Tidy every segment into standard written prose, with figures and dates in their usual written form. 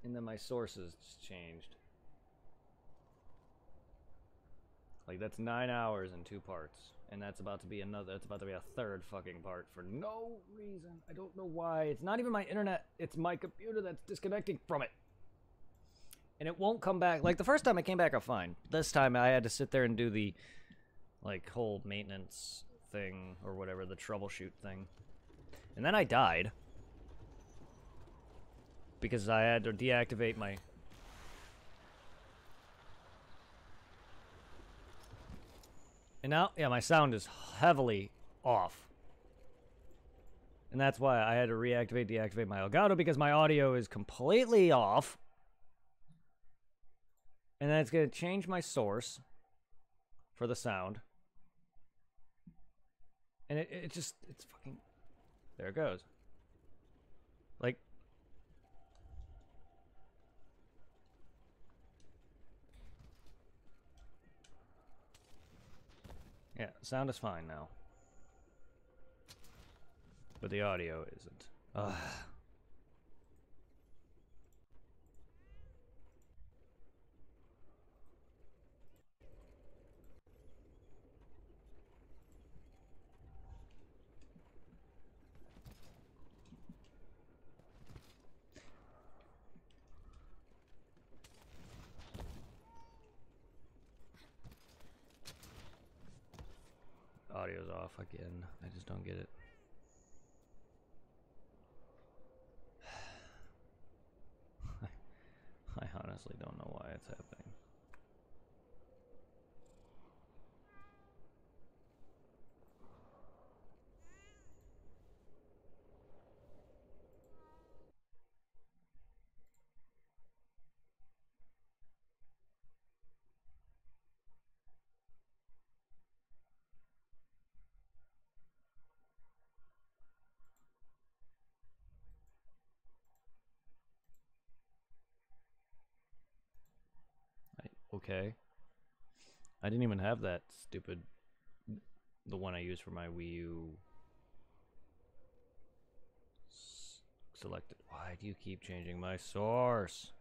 And then my sources just changed. Like, that's 9 hours in 2 parts. And that's about to be another, that's about to be a third fucking part for no reason. I don't know why. It's not even my internet. It's my computer that's disconnecting from it. And it won't come back. Like, the first time I came back up fine. This time I had to sit there and do the, like, whole maintenance thing or whatever, the troubleshoot thing. And then I died. Because I had to deactivate my... And now, yeah, my sound is heavily off. And that's why I had to deactivate my Elgato, because my audio is completely off. And then it's going to change my source for the sound. And it's fucking... There it goes. Like... Yeah, sound is fine now. But the audio isn't. Ugh. Audio's off again. I just don't get it. I honestly don't know why it's happening. Okay. I didn't even have that stupid... The one I use for my Wii U... Selected. Why do you keep changing my source?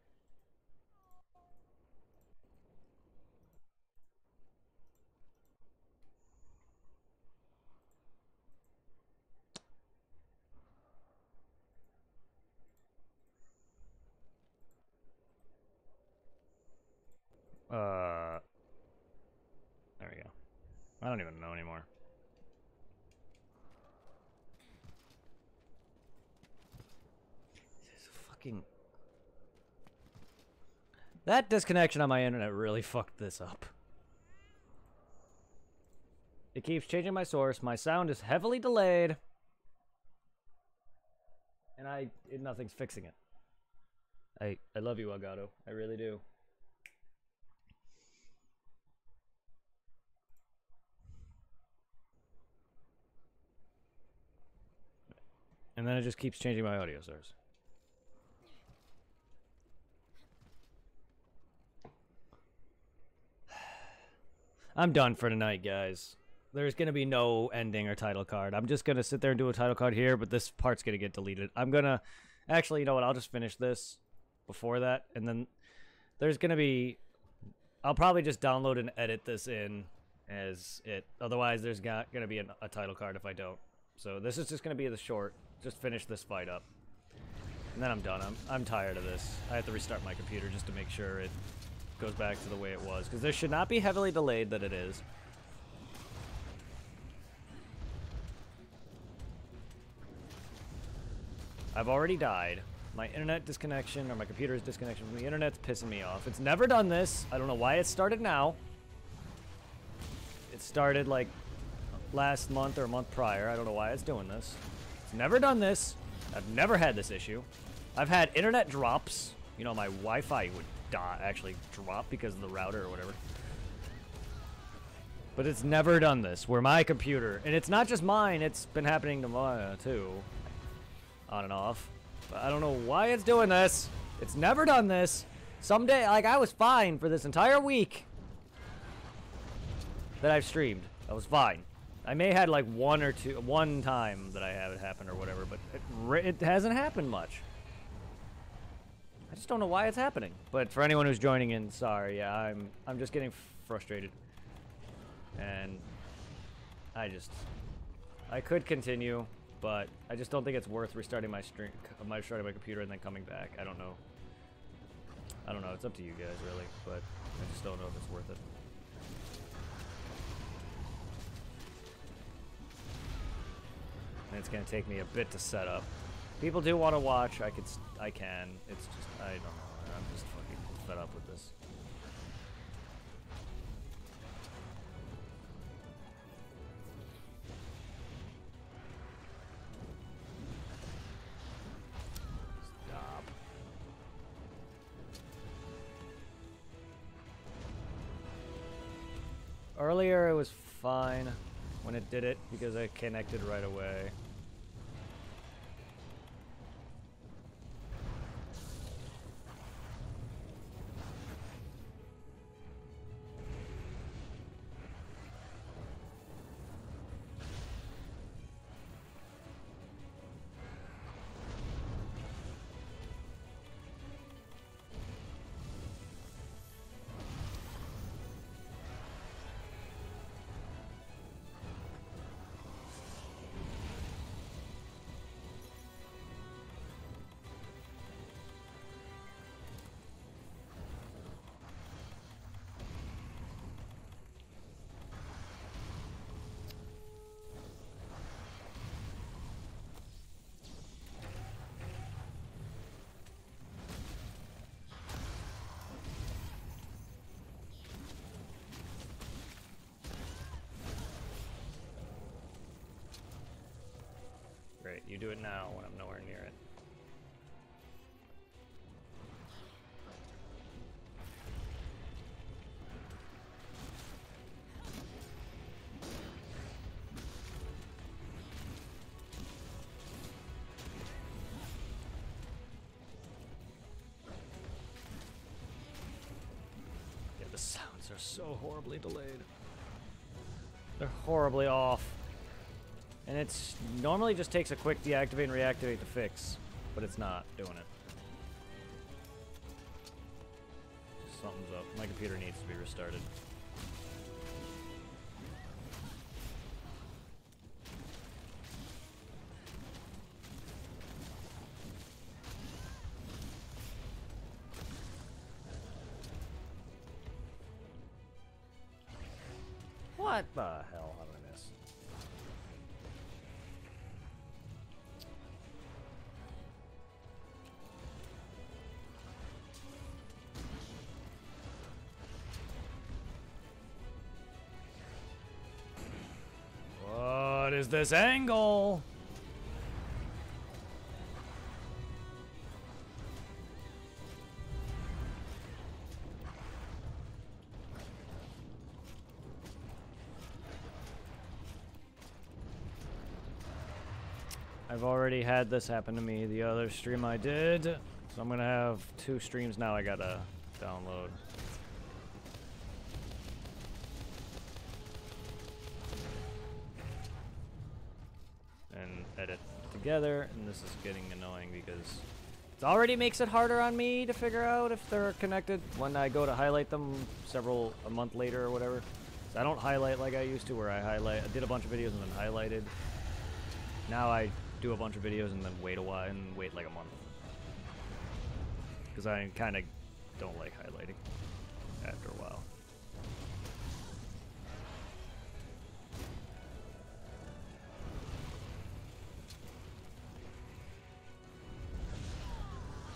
There we go. I don't even know anymore. This is fucking... That disconnection on my internet really fucked this up. It keeps changing my source. My sound is heavily delayed. And nothing's fixing it. I love you, Elgato. I really do. And then it just keeps changing my audio source. I'm done for tonight, guys. There's going to be no ending or title card. I'm just going to sit there and do a title card here, but this part's going to get deleted. I'm going to... Actually, you know what? I'll just finish this before that, and then there's going to be... I'll probably just download and edit this in as it. Otherwise, there's going to be a title card if I don't. So this is just going to be the short. Just finish this fight up. And then I'm done. I'm tired of this. I have to restart my computer just to make sure it goes back to the way it was. Because this should not be heavily delayed that it is. I've already died. My internet disconnection, or my computer's disconnection from the internet's pissing me off. It's never done this. I don't know why it started now. It started like last month or a month prior. I don't know why it's doing this. It's never done this. I've never had this issue. I've had internet drops. You know, my Wi-Fi would actually drop because of the router or whatever. But it's never done this, where my computer, and it's not just mine, it's been happening to mine too. On and off. But I don't know why it's doing this. It's never done this. Someday, like, I was fine for this entire week that I've streamed. I was fine. I may have had like one time that I have it happen or whatever, but it hasn't happened much. just don't know why it's happening. But for anyone who's joining in, sorry. Yeah, I'm just getting frustrated. And I could continue, but I just don't think it's worth restarting my restarting my computer and then coming back. I don't know. It's up to you guys, really, but I just don't know if it's worth it. And it's gonna take me a bit to set up. People do want to watch. I can. It's just I don't know. I'm just fucking fed up with this. Stop. Earlier it was fine when it did it because I connected right away. Great, you do it now when I'm nowhere near it. Yeah, the sounds are so horribly delayed. They're horribly off. And it's normally just takes a quick deactivate and reactivate to fix, but it's not doing it. Something's up. My computer needs to be restarted. What the hell? How did I miss? What is this angle? I've already had this happen to me the other stream I did, so I'm gonna have 2 streams now I gotta download. And edit together, and this is getting annoying because it already makes it harder on me to figure out if they're connected when I go to highlight them a month later or whatever. So I don't highlight like I used to, where I did a bunch of videos and then highlighted. Now I do a bunch of videos and then wait a while and wait like a month, because I kind of don't like highlighting after a while.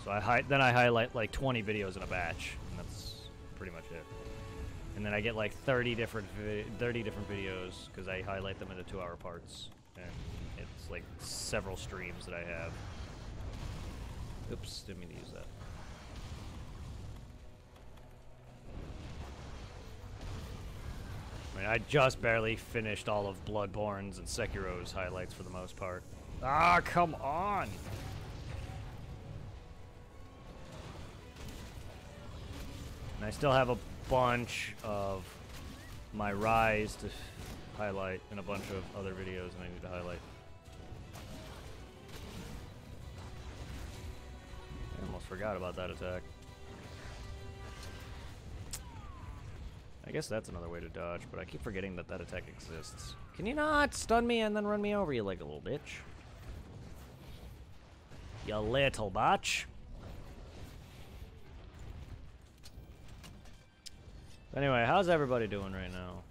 So then I highlight like 20 videos in a batch, and that's pretty much it. And then I get like 30 different videos because I highlight them into 2-hour parts, and it's like several streams that I have. Oops, didn't mean to use that. I mean, I just barely finished all of Bloodborne's and Sekiro's highlights for the most part. Ah, come on! And I still have a bunch of my Rise to highlight and a bunch of other videos that I need to highlight. I almost forgot about that attack. I guess that's another way to dodge, but I keep forgetting that that attack exists. Can you not stun me and then run me over, you like a little bitch? You little bitch. Anyway, how's everybody doing right now?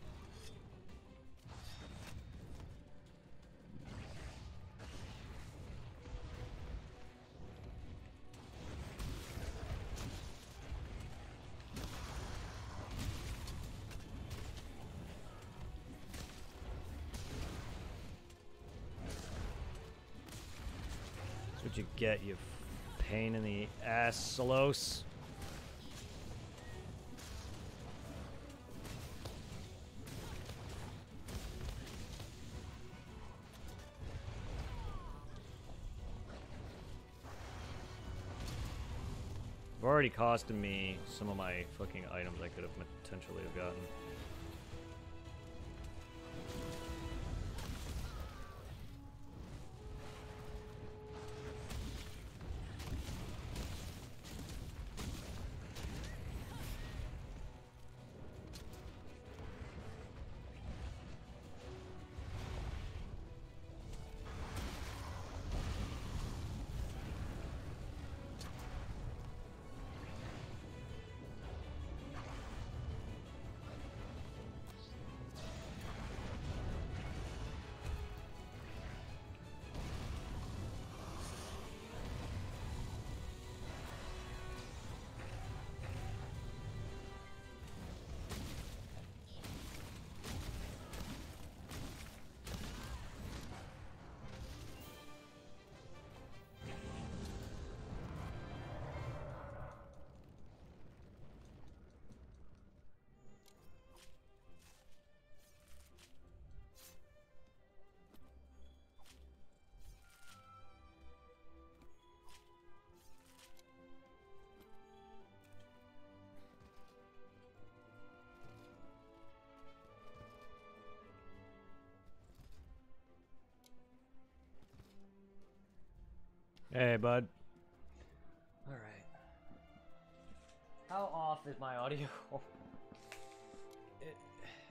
That's what you get, you pain in the ass, Solos. Already costed me some of my fucking items I could have potentially have gotten. Hey, bud. Alright. How off is my audio?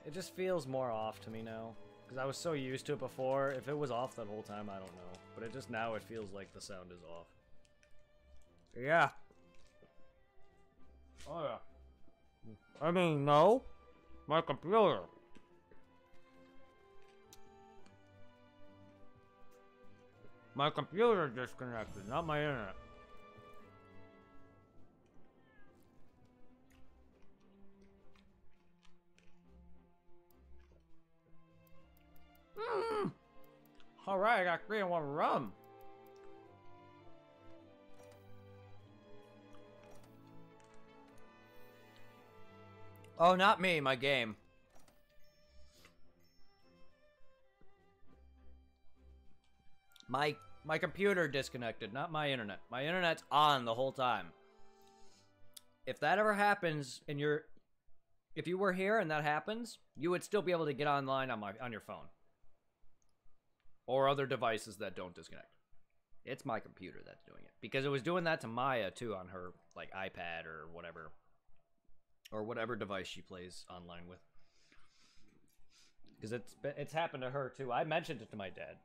It just feels more off to me now. Because I was so used to it before. If it was off that whole time, I don't know. But it just now it feels like the sound is off. Yeah. Oh yeah. I mean, no. My computer. My computer disconnected, not my internet. Alright, I got 3 and 1 rum. Oh, not me, my game. My computer disconnected, not my internet. My internet's on the whole time. If that ever happens and if you were here and that happens, you would still be able to get online on your phone. Or other devices that don't disconnect. It's my computer that's doing it. Because it was doing that to Maya too on her like iPad or whatever. Or whatever device she plays online with. Because it's happened to her too. I mentioned it to my dad.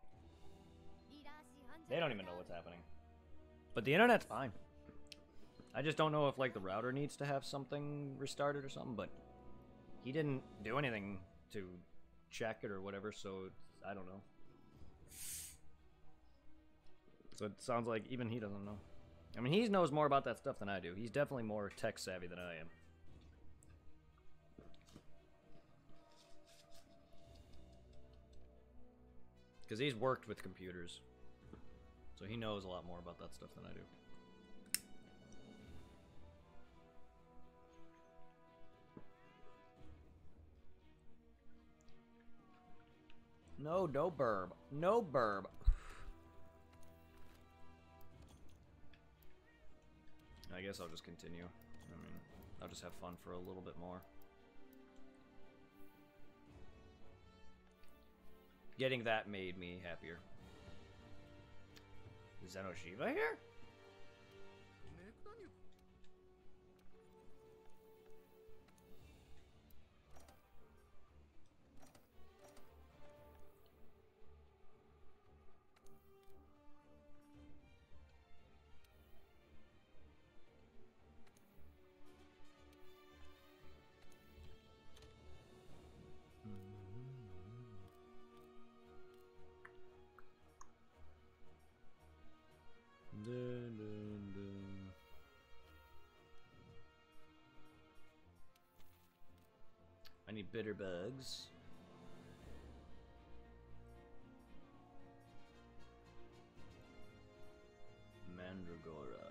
They don't even know what's happening. But the internet's fine. I just don't know if like the router needs to have something restarted or something, but he didn't do anything to check it or whatever, so I don't know. So it sounds like even he doesn't know. I mean, he knows more about that stuff than I do. He's definitely more tech savvy than I am. Because he's worked with computers. So he knows a lot more about that stuff than I do. No burb. No burb. I guess I'll just continue. I mean, I'll just have fun for a little bit more. Getting that made me happier. Is Zenoshiva here? need bitter bugs. Mandragora.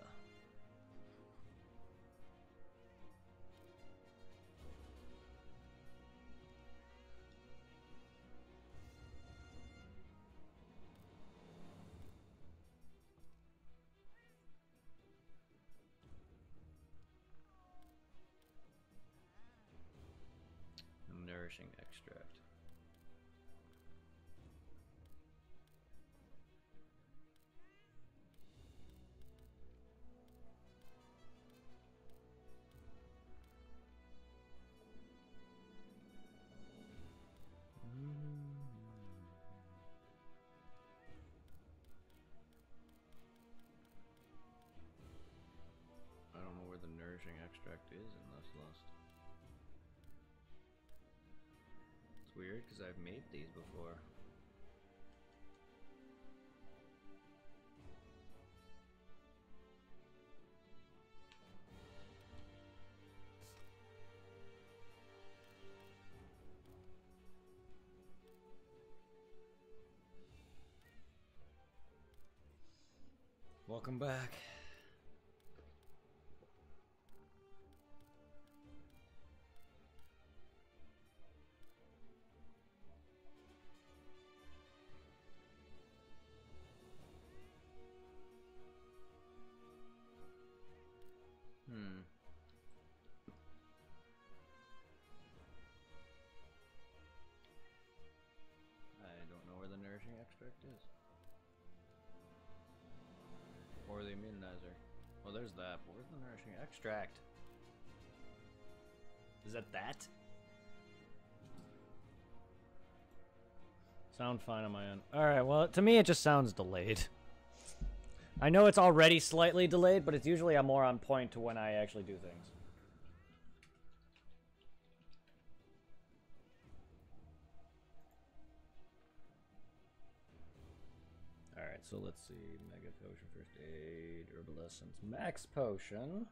Nourishing extract. I don't know where the nourishing extract is in this list. It's weird because I've made these before. Welcome back. I don't know where the nourishing extract is. Or the immunizer. Well, there's that. But where's the nourishing extract? Is that that? Sound fine on my end. Alright, well, to me it just sounds delayed. I know it's already slightly delayed, but it's usually more on point to when I actually do things. Alright, so let's see. Mega Potion, First Aid, Herbal Essence, Max Potion,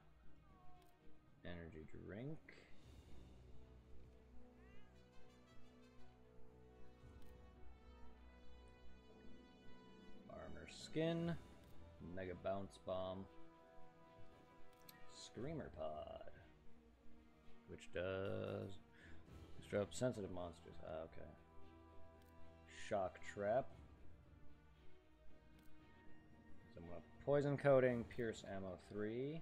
Energy Drink, Armor Skin, Mega Bounce Bomb, Screamer Pod, which does disrupt sensitive monsters. Ah, okay. Shock Trap. Poison Coating, Pierce Ammo 3,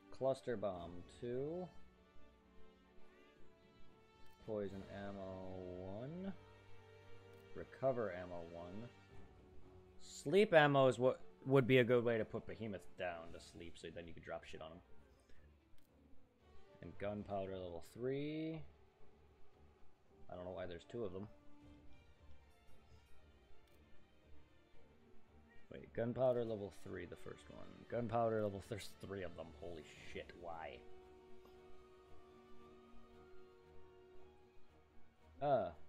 Cluster Bomb 2, Poison Ammo 1, Recover Ammo 1. Sleep Ammo is what would be a good way to put Behemoth down to sleep, so then you could drop shit on him. And Gunpowder level 3. I don't know why there's 2 of them. Wait, Gunpowder level 3, the first one. Gunpowder level, there's 3 of them. Holy shit, why?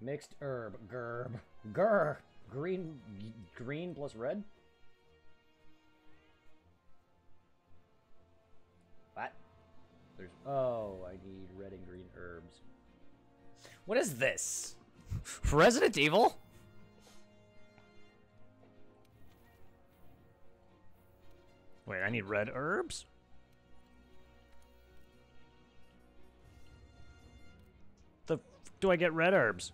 Mixed herb, gerb. Grr! Green plus red? What? There's, oh, I need red and green herbs. What is this? Resident Evil? Wait, I need red herbs? The f do I get red herbs?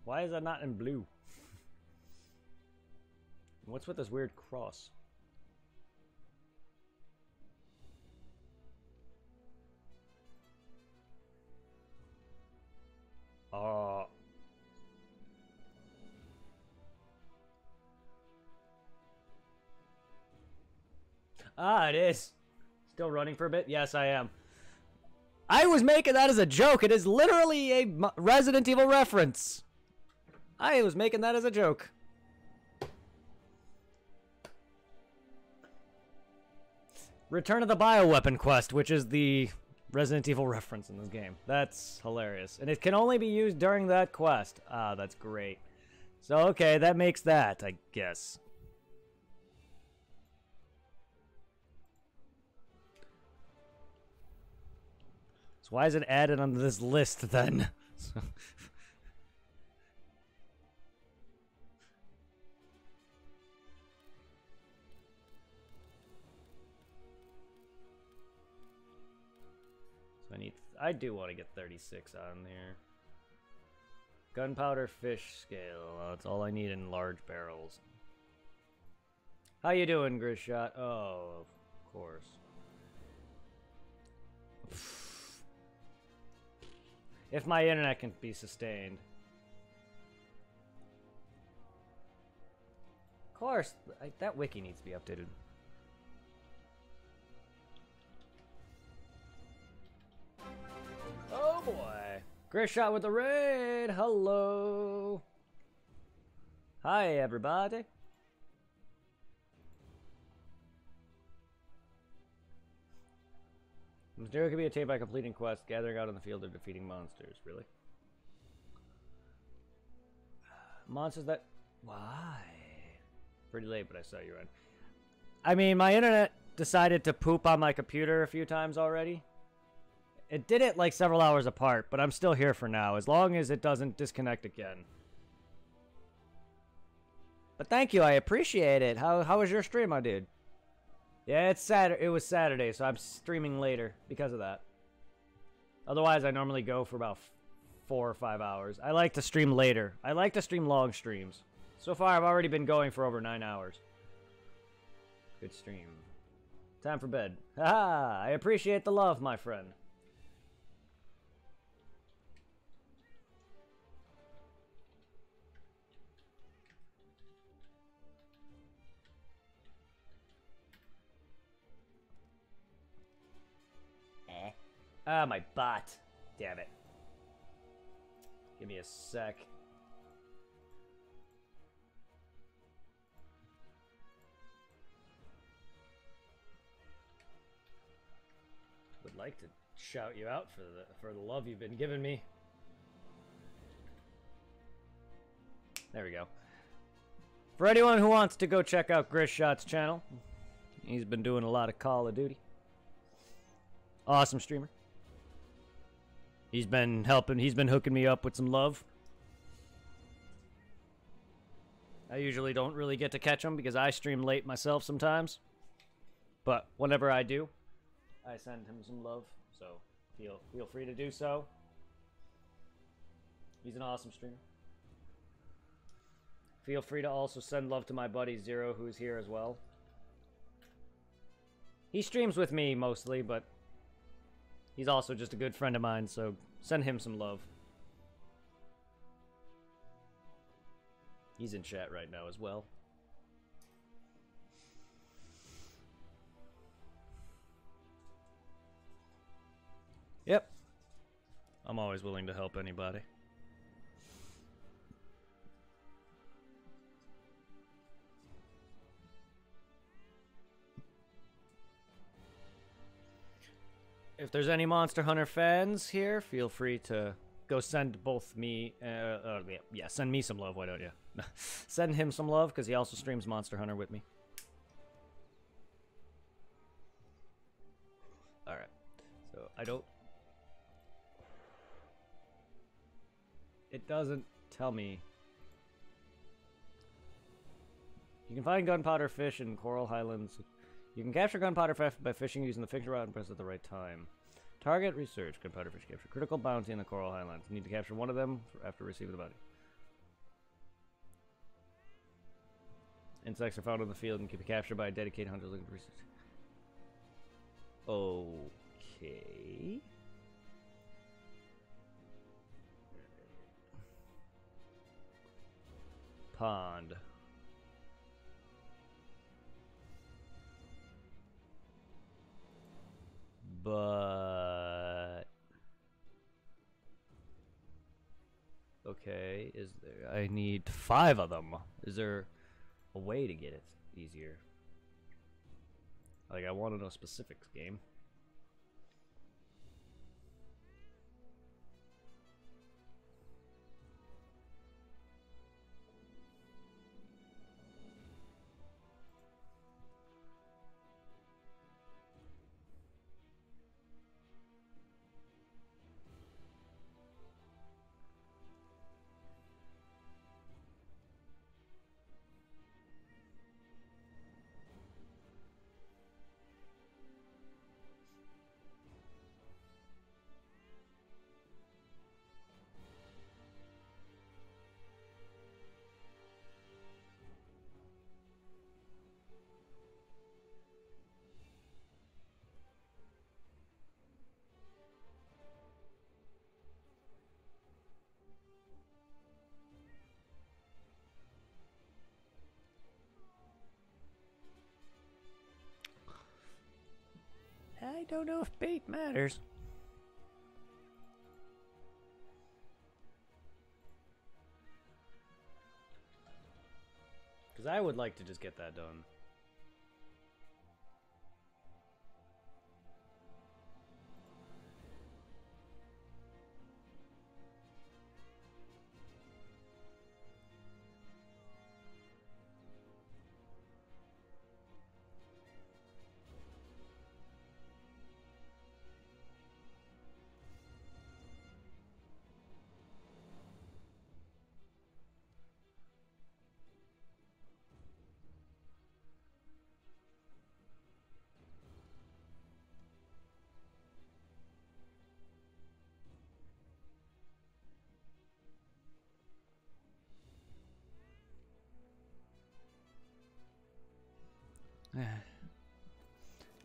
Why is that not in blue? What's with this weird cross? Ah, it is. Still running for a bit? Yes, I am. I was making that as a joke. It is literally a Resident Evil reference. I was making that as a joke. Return of the Bioweapon quest, which is the Resident Evil reference in this game. That's hilarious. And it can only be used during that quest. Ah, that's great. So, okay, that makes that, I guess. So why is it added onto this list then? So I do want to get 36 on there. Gunpowder fish scale. That's all I need in large barrels. How you doing, Grisshot? Oh, of course. If my internet can be sustained. Of course, that wiki needs to be updated. Oh boy. Grisshot with the raid. Hello. Hi, everybody. Mysterio can be attained by completing quests, gathering out in the field, or defeating monsters. Really? Monsters that... Why? Pretty late, but I saw you run. I mean, my internet decided to poop on my computer a few times already. It did it like several hours apart, but I'm still here for now, as long as it doesn't disconnect again. But thank you, I appreciate it. How was your stream, my dude? Yeah, it's Saturday. It was Saturday, so I'm streaming later because of that. Otherwise, I normally go for about 4 or 5 hours. I like to stream later. I like to stream long streams. So far, I've already been going for over 9 hours. Good stream. Time for bed. Haha! I appreciate the love, my friend. Ah, my bot. Damn it. Give me a sec. Would like to shout you out for the love you've been giving me. There we go. For anyone who wants to go check out Grisshot's channel, he's been doing a lot of Call of Duty. Awesome streamer. He's been hooking me up with some love. I usually don't really get to catch him because I stream late myself sometimes. But whenever I do, I send him some love. So feel free to do so. He's an awesome streamer. Feel free to also send love to my buddy Zero, who's here as well. He streams with me mostly, but he's also just a good friend of mine, so send him some love. He's in chat right now as well. Yep. I'm always willing to help anybody. If there's any Monster Hunter fans here, feel free to go send both me, yeah, send me some love, why don't you? Send him some love, because he also streams Monster Hunter with me. Alright, so I don't... It doesn't tell me... You can find gunpowder fish in Coral Highlands. You can capture gunpowder fish by fishing using the fixture rod and press at the right time. Target research. Gunpowder fish capture. Critical bounty in the Coral Highlands. You need to capture one of them after receiving the bounty. Insects are found in the field and can be captured by a dedicated hunter looking for research. Okay. Pond. But okay, is there? I need 5 of them. Is there a way to get it easier? Like, I want to know specifics, game. don't know if bait matters. Because I would like to just get that done.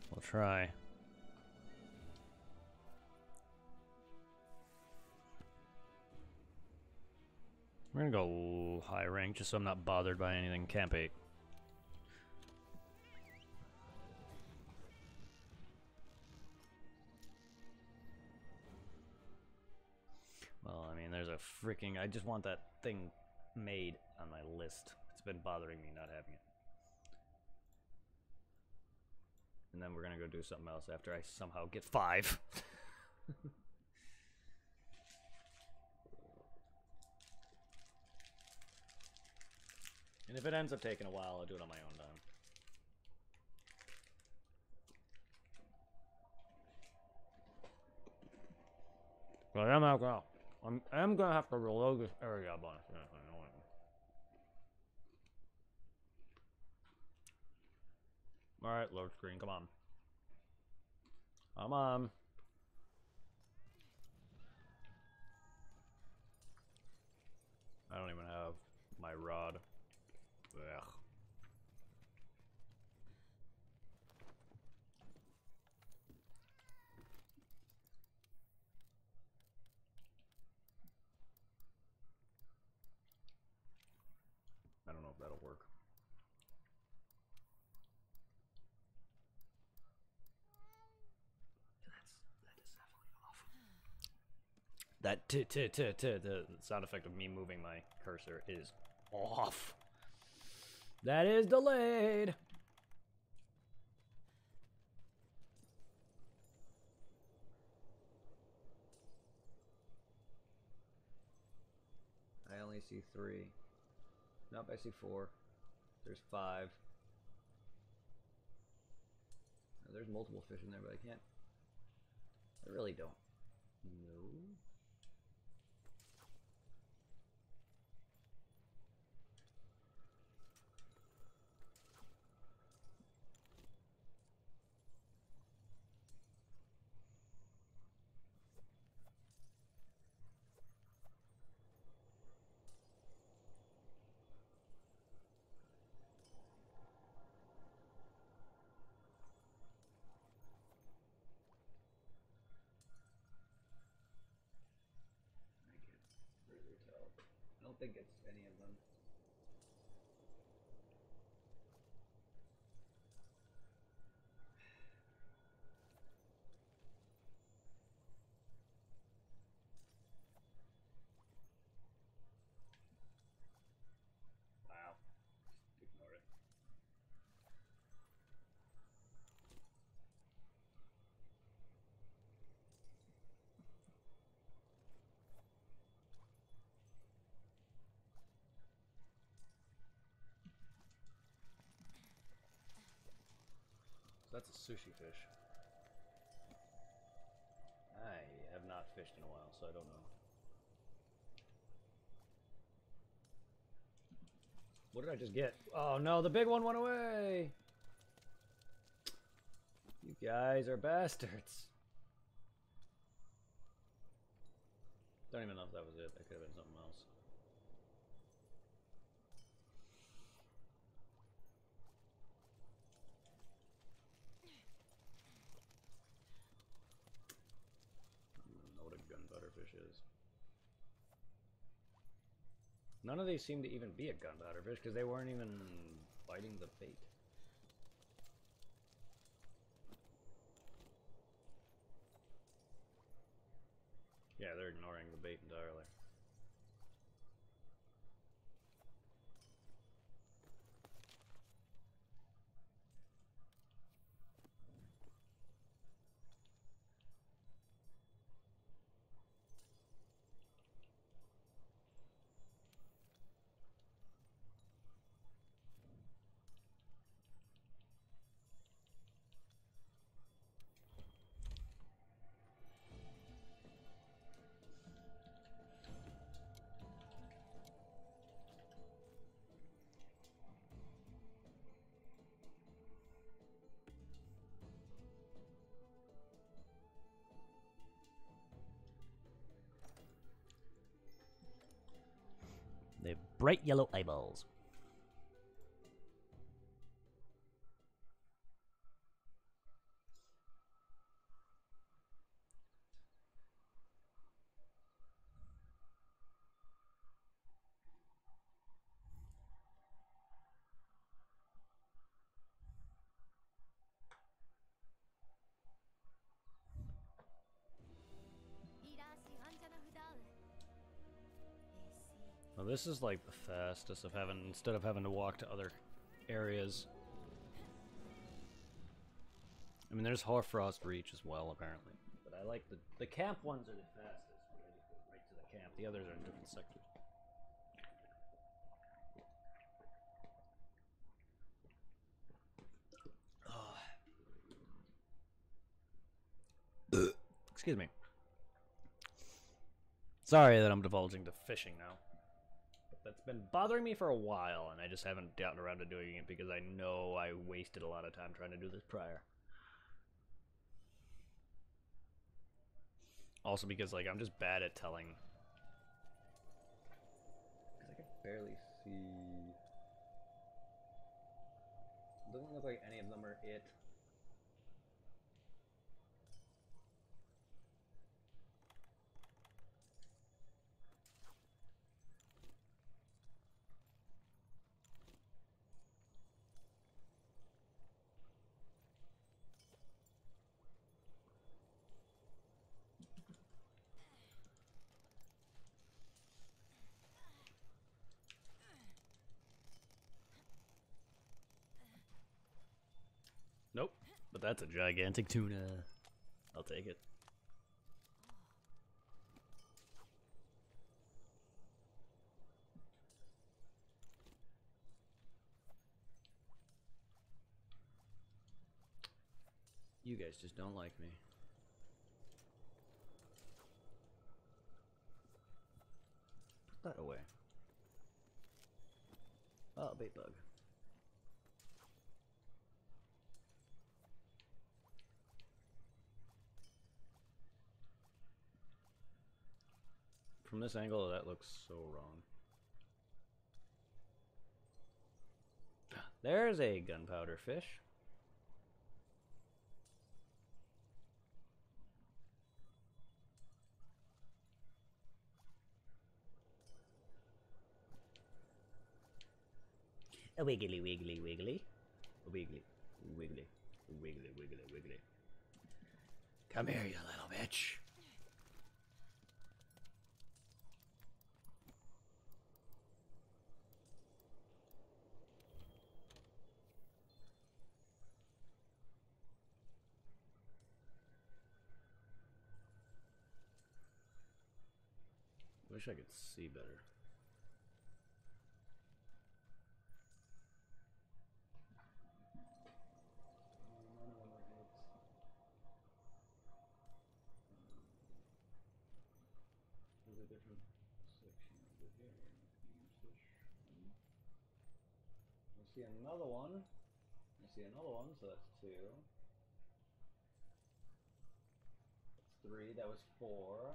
We'll try. We're gonna go high rank just so I'm not bothered by anything Camp 8. Well, I mean, there's a freaking... I just want that thing made on my list. It's been bothering me not having it. And then we're gonna go do something else after I somehow get 5. And if it ends up taking a while, I'll do it on my own time. But I'm not gonna... I'm gonna have to reload this area a bunch. Alright, load screen, come on. Come on. I don't even have my rod. Ugh. I don't know if that'll work. That the sound effect of me moving my cursor is off. That is delayed. I only see 3. Nope, I see 4. There's 5. There's multiple fish in there, but I can't. I really don't. No. I don't think it's any of them. Wow. Ignore it. So that's a sushi fish. I have not fished in a while, so I don't know. What did I just get? Oh no, the big one went away! You guys are bastards. Don't even know if that was it. That could have been something else. I don't even know what a gunpowder fish is. None of these seem to even be a gunpowder fish because they weren't even biting the bait. Yeah, they're ignoring the bait entirely. They have bright yellow eyeballs. Well, this is like the fastest of having, instead of having to walk to other areas. I mean, there's Hoarfrost Reach as well, apparently. But I like the camp ones are the fastest. Where I just go right to the camp. The others are in different sectors. Excuse me. Sorry that I'm divulging to fishing now. But that's been bothering me for a while, and I just haven't gotten around to doing it because I know I wasted a lot of time trying to do this prior. Also because, like, I'm just bad at telling. Because I can barely see. It doesn't look like any of them are it. Nope. But that's a gigantic tuna. I'll take it. You guys just don't like me. Put that away. Oh, bait bug. From this angle, that looks so wrong. There's a gunpowder fish. A wiggly, wiggly, wiggly. A wiggly, wiggly, wiggly, wiggly, wiggly. Come here, you little bitch. Wish I could see better. There's a different section over here. I see another one. I see another one, so that's 2. That's 3. That was 4.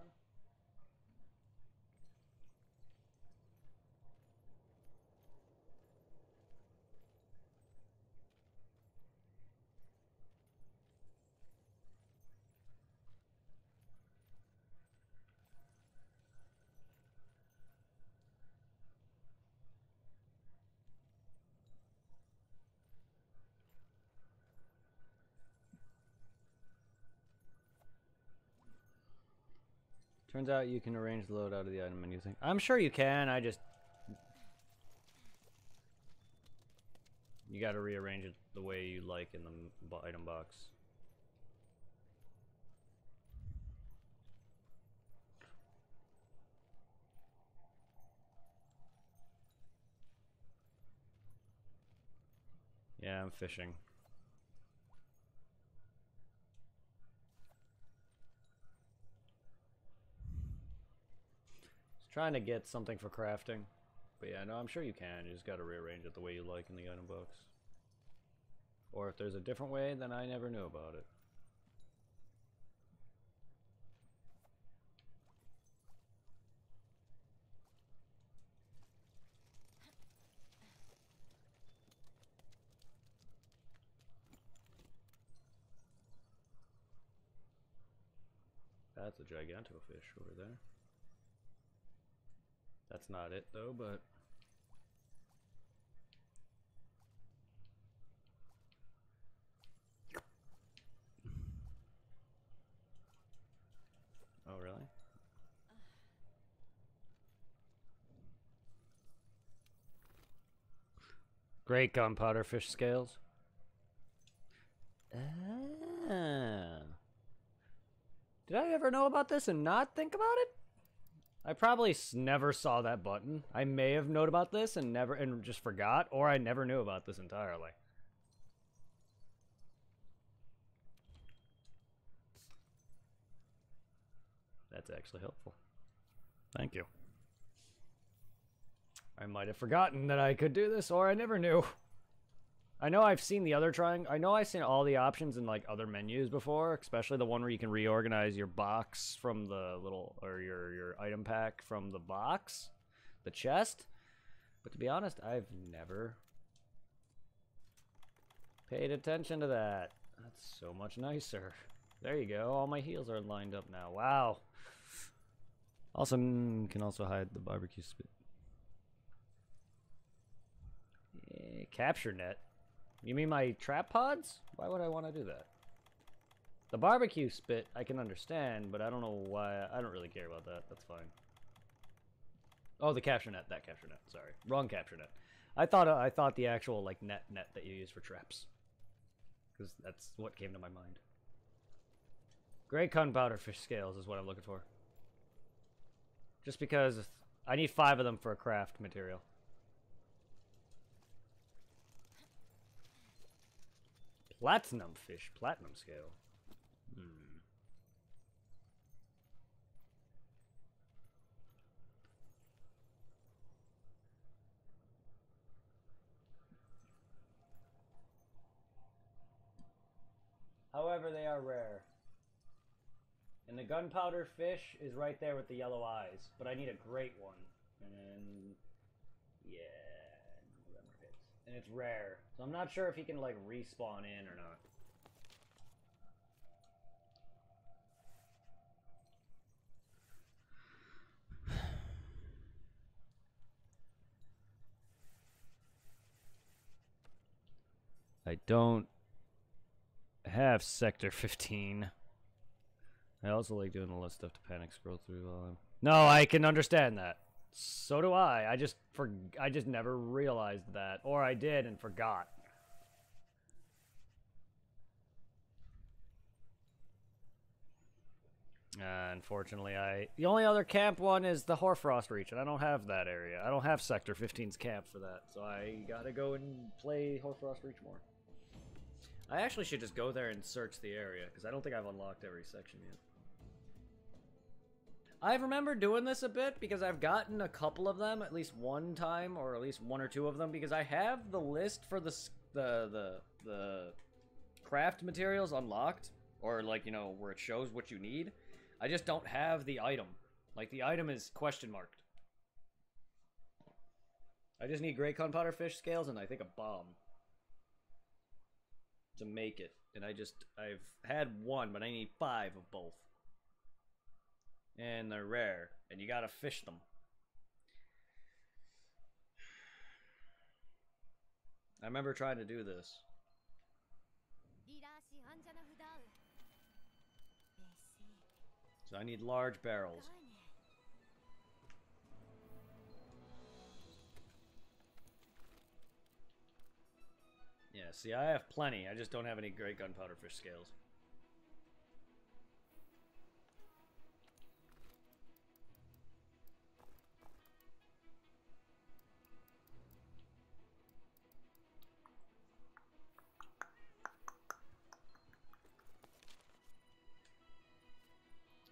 Turns out you can arrange the load out of the item menu thing. I'm sure you can, I just... You gotta rearrange it the way you like in the item box. Yeah, I'm fishing. Just trying to get something for crafting. But yeah, no, I'm sure you can. You just gotta rearrange it the way you like in the item box. Or if there's a different way, then I never knew about it. That's a gigantofish over there. That's not it though, but... Oh, really? Great gunpowder fish scales. Ah. Did I ever know about this and not think about it? I probably never saw that button. I may have known about this and just forgot, or I never knew about this entirely. That's actually helpful. Thank you. I might have forgotten that I could do this, or I never knew. I know I've seen the other triangle. I know I've seen all the options in like other menus before, especially the one where you can reorganize your box from the little, or your item pack from the box, the chest. But to be honest, I've never paid attention to that. That's so much nicer. There you go. All my heals are lined up now. Wow. Also, can also hide the barbecue spit. Yeah, capture net. You mean my trap pods? Why would I want to do that? The barbecue spit I can understand, but I don't know why. I don't really care about that. That's fine. Oh, the capture net. That capture net. Sorry, wrong capture net. I thought the actual like net that you use for traps, because that's what came to my mind. Great gunpowder fish scales is what I'm looking for. Just because I need 5 of them for a craft material. Platinum fish, platinum scale. However, they are rare. And the gunpowder fish is right there with the yellow eyes, but I need a great one. And yeah, and it's rare, so I'm not sure if he can like respawn in or not. I don't have Sector 15. I also like doing a lot of stuff to panic scroll through while I'm... No, I can understand that. So do I. I just never realized that. Or I did and forgot. Unfortunately, the only other camp one is the Hoarfrost Reach, and I don't have that area. I don't have Sector 15's camp for that, so I gotta go and play Hoarfrost Reach more. I actually should just go there and search the area, because I don't think I've unlocked every section yet. I remember doing this a bit, because I've gotten a couple of them at least one time, or at least 1 or 2 of them, because I have the list for the craft materials unlocked, or like, you know, where it shows what you need. I just don't have the item. Like, the item is question marked. I just need great gunpowder fish scales and I think a bomb to make it. And I've had 1, but I need 5 of both. And they're rare, and you gotta fish them. I remember trying to do this. So I need large barrels. Yeah, see, I have plenty. I just don't have any great gunpowder fish scales.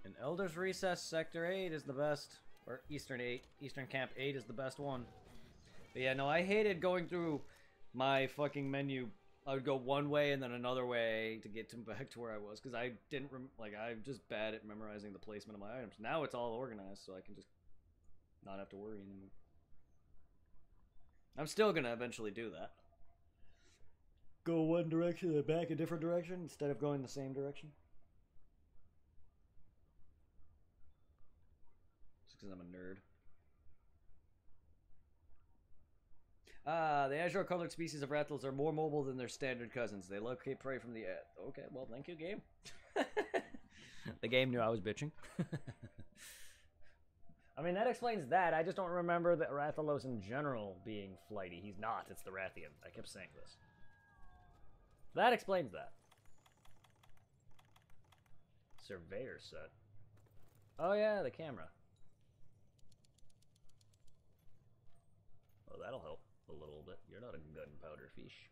And Elder's Recess Sector 8 is the best. Or Eastern 8. Eastern Camp 8 is the best one. But yeah, no, I hated going through my fucking menu. I would go one way and then another way to get to back to where I was. Because I didn't, I'm just bad at memorizing the placement of my items. Now it's all organized, so I can just not have to worry anymore. I'm still gonna eventually do that. Go one direction and back a different direction instead of going the same direction. Just because I'm a nerd. The azure-colored species of rattles are more mobile than their standard cousins. They locate prey from the air. Okay, well, thank you, game. The game knew I was bitching. I mean, that explains that. I just don't remember the Rathalos in general being flighty. He's not. It's the Rathian. I kept saying this. That explains that. Surveyor set. Oh, yeah, the camera. Oh, that'll help a little bit. You're not a gunpowder fish.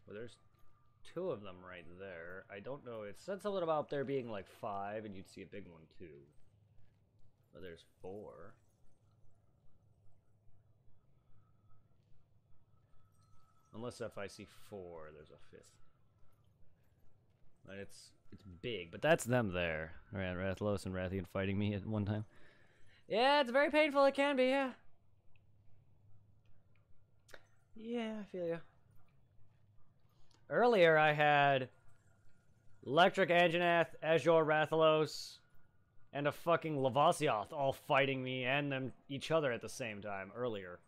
Well, there's 2 of them right there. I don't know. It said something about there being like 5, and you'd see a big one too. But there's 4. Unless if I see 4, there's a 5th. And it's big, but that's them there. Right, Rathalos and Rathian fighting me at one time. Yeah, it's very painful. It can be, yeah. Yeah, I feel you. Earlier, I had Electric Anjanath, Azure Rathalos, and a fucking Lavasioth all fighting me and them each other at the same time earlier.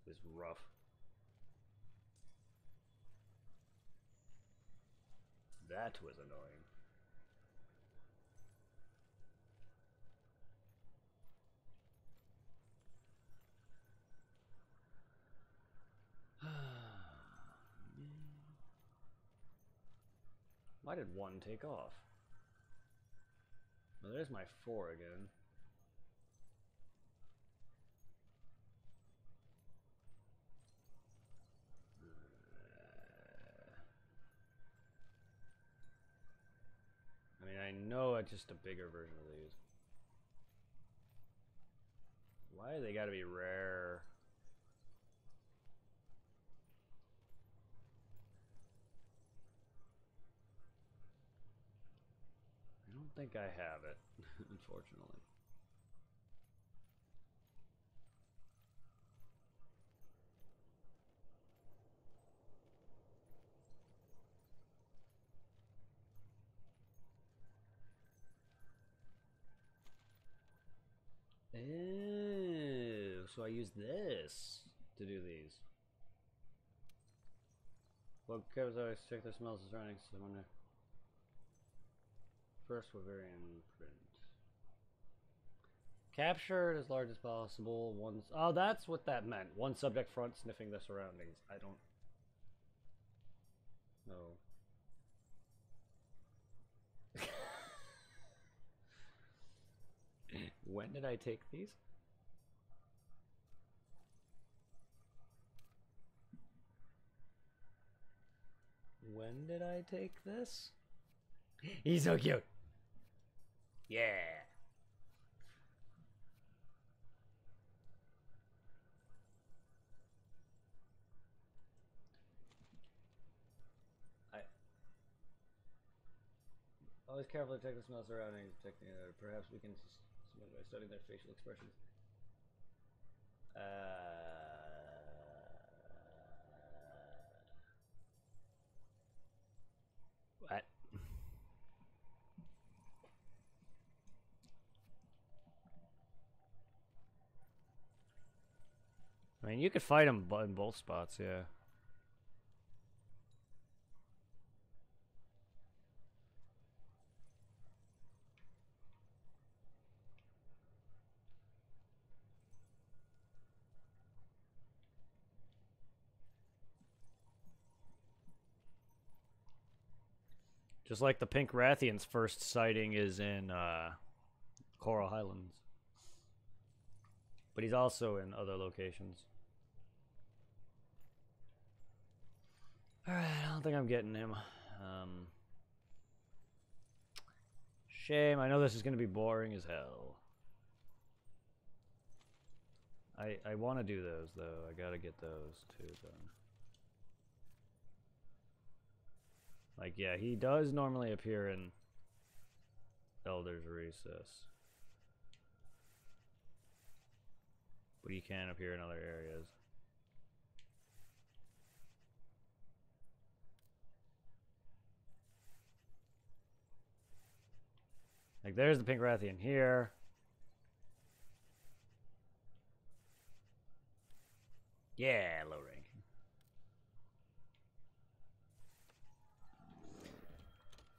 It was rough. That was annoying. Why did 1 take off? Well, there's my 4 again. I mean, I know it's just a bigger version of these. Why they gotta be rare? I don't think I have it, unfortunately. Oh, so I use this to do these. Well, because I check the smells of surroundings, so I wonder. First, Bavarian print. Capture it as large as possible. Oh, that's what that meant. One subject front sniffing the surroundings. I don't know. When did I take these? When did I take this? He's so cute. Yeah. Always carefully check the smell surroundings. Perhaps we can by studying their facial expressions. What? I mean, you could fight him in both spots, yeah. Just like the Pink Rathian's first sighting is in Coral Highlands. But he's also in other locations. Alright, I don't think I'm getting him. Shame. I know this is going to be boring as hell. I want to do those, though. I gotta get those, too, done. Like, yeah, he does normally appear in Elder's Recess. But he can appear in other areas. Like, there's the Pink Rathian here. Yeah, low rank.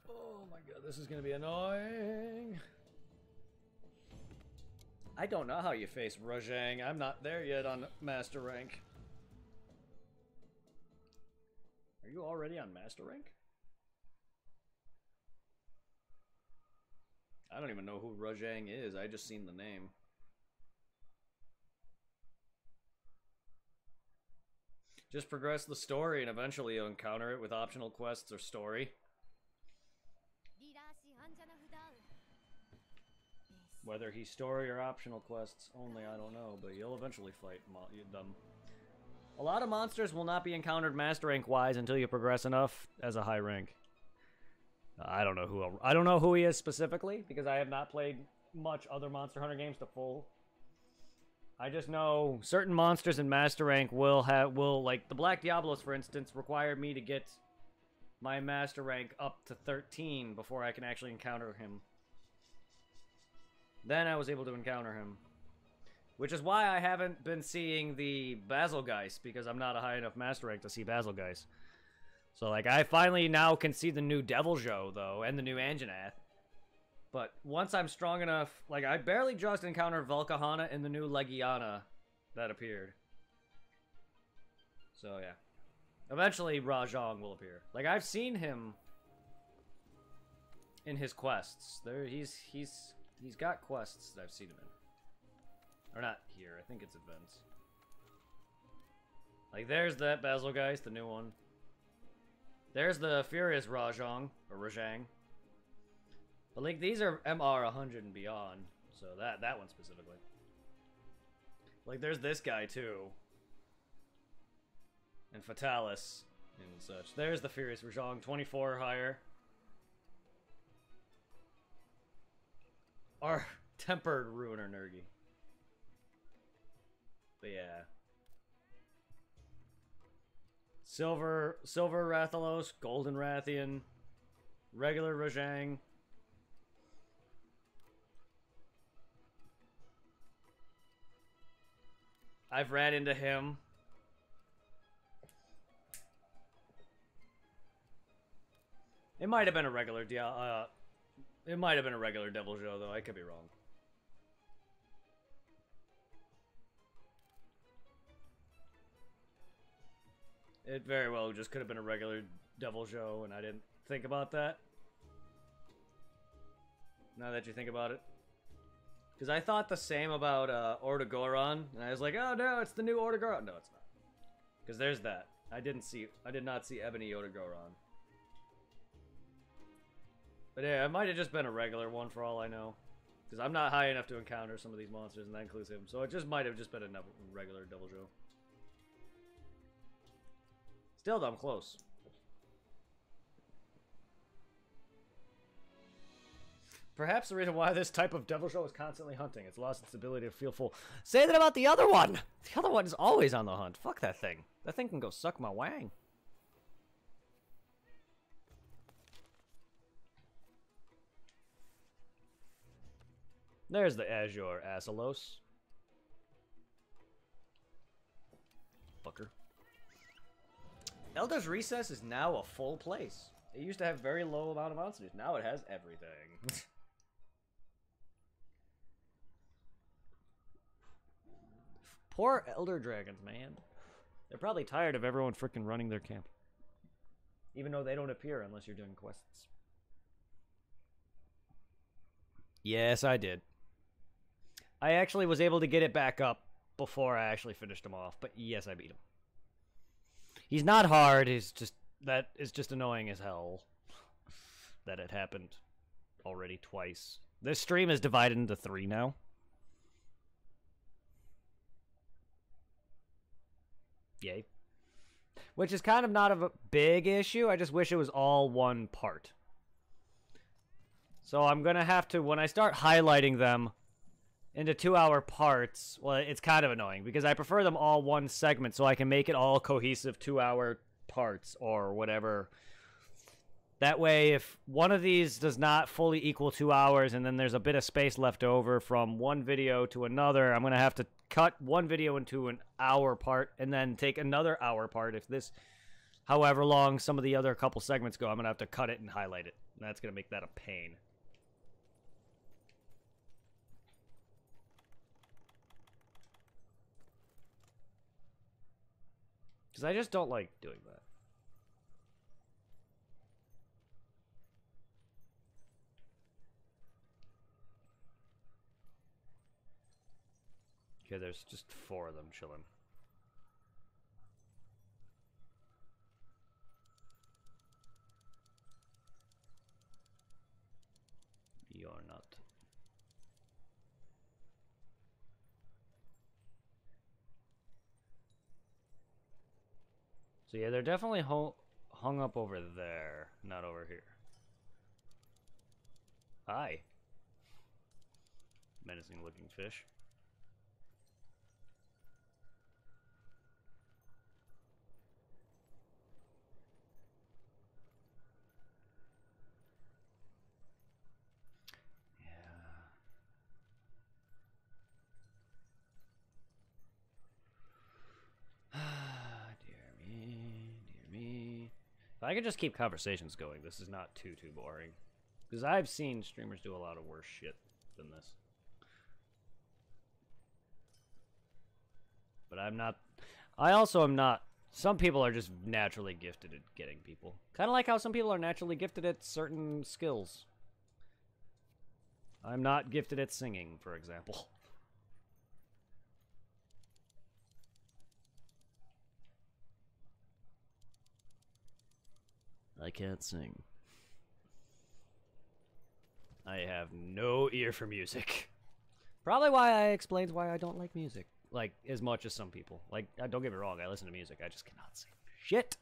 Oh my god, this is gonna be annoying. I don't know how you face Rajang. I'm not there yet on Master Rank. Are you already on Master Rank? I don't even know who Rajang is. I just seen the name. Just progress the story and eventually you'll encounter it with optional quests or story. Whether he's story or optional quests only, I don't know, but you'll eventually fight them. A lot of monsters will not be encountered Master Rank wise until you progress enough as a high rank. I don't know who he is specifically because I have not played much other Monster Hunter games to full. I just know certain monsters in Master Rank will like the Black Diablos, for instance, require me to get my Master Rank up to 13 before I can actually encounter him. Then I was able to encounter him. Which is why I haven't been seeing the Basilgeist, because I'm not a high enough Master Rank to see Basilgeist. So, like, I finally now can see the new Deviljho, though, and the new Anjanath. But once I'm strong enough, like, I barely just encountered Volcahana in the new Legiana that appeared. So, yeah. Eventually, Rajang will appear. Like, I've seen him in his quests. He's got quests that I've seen him in. Or not here, I think it's events. Like, there's that Basilgeist, the new one. There's the Furious Rajang, or Rajang. But, like, these are MR 100 and beyond. So, that one specifically. Like, there's this guy, too. And Fatalis and such. There's the Furious Rajang, 24 or higher. Or Tempered Ruiner Nergi. But yeah. Silver Rathalos, Golden Rathian, regular Rajang. I've ran into him. It might have been a regular it might have been a regular Deviljho, though. I could be wrong. It very well just could have been a regular Deviljho, and I didn't think about that. Now that you think about it. Because I thought the same about Ordogoron, and I was like, oh no, it's the new Ordogoron. No, it's not. Because there's that. I did not see Ebony Ordogoron. But yeah, it might have just been a regular one for all I know. Because I'm not high enough to encounter some of these monsters, and that includes him. So it just might have just been a regular Deviljho. Still, though, I'm close. Perhaps the reason why this type of Deviljho is constantly hunting. It's lost its ability to feel full. Say that about the other one! The other one is always on the hunt. Fuck that thing. That thing can go suck my wang. There's the Azure Asalos. Fucker. Elder's Recess is now a full place. It used to have very low amount of monsters. Now it has everything. Poor Elder Dragons, man. They're probably tired of everyone freaking running their camp. Even though they don't appear unless you're doing quests. Yes, I did. I actually was able to get it back up before I actually finished him off. But yes, I beat him. He's not hard. He's just... That is just annoying as hell. That it happened already twice. This stream is divided into 3 now. Yay. Which is kind of not a big issue. I just wish it was all one part. So I'm going to have to, when I start highlighting them into 2-hour parts, well, it's kind of annoying because I prefer them all one segment so I can make it all cohesive 2-hour parts or whatever. That way, if one of these does not fully equal 2 hours and then there's a bit of space left over from one video to another, I'm going to have to cut one video into an hour part and then take another hour part. If this, however long some of the other couple segments go, I'm going to have to cut it and highlight it. And that's going to make that a pain. Because I just don't like doing that. Okay, there's just 4 of them chilling. You're not. So yeah, they're definitely hung up over there, not over here. Hi. Menacing looking fish. If I could just keep conversations going, this is not too boring. Because I've seen streamers do a lot of worse shit than this. But I'm not... I also am not... Some people are just naturally gifted at getting people. Kind of like how some people are naturally gifted at certain skills. I'm not gifted at singing, for example. I can't sing. I have no ear for music. Probably why I explains why I don't like music. Like, as much as some people. Like, don't get me wrong, I listen to music. I just cannot sing shit.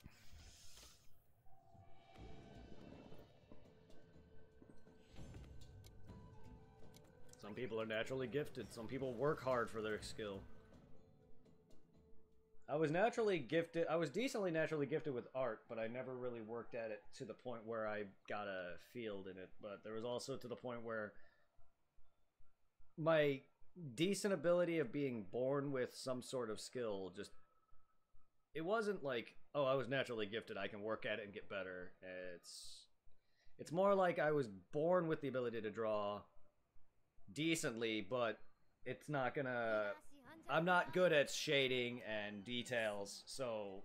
Some people are naturally gifted. Some people work hard for their skill. I was naturally gifted. I was decently naturally gifted with art, but I never really worked at it to the point where I got a field in it. But there was also to the point where my decent ability of being born with some sort of skill just... It wasn't like, oh, I was naturally gifted, I can work at it and get better. It's more like I was born with the ability to draw decently, but it's not gonna... I'm not good at shading and details, so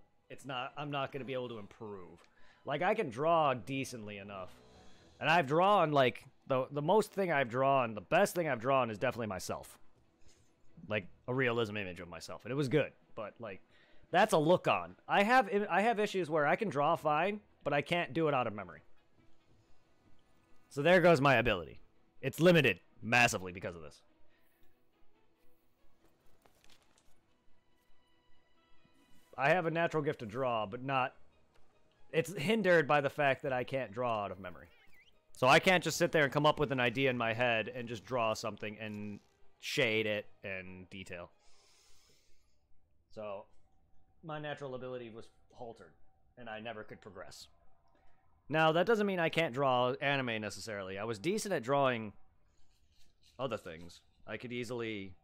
I'm not going to be able to improve. Like, I can draw decently enough. And I've drawn, like, the most thing I've drawn, the best thing I've drawn is definitely myself. Like, a realism image of myself. And it was good, but, like, that's a look on. I have issues where I can draw fine, but I can't do it out of memory. So there goes my ability. It's limited massively because of this. I have a natural gift to draw, but not... It's hindered by the fact that I can't draw out of memory. So I can't just sit there and come up with an idea in my head and just draw something and shade it and detail. So my natural ability was haltered, and I never could progress. Now, that doesn't mean I can't draw anime necessarily. I was decent at drawing other things. I could easily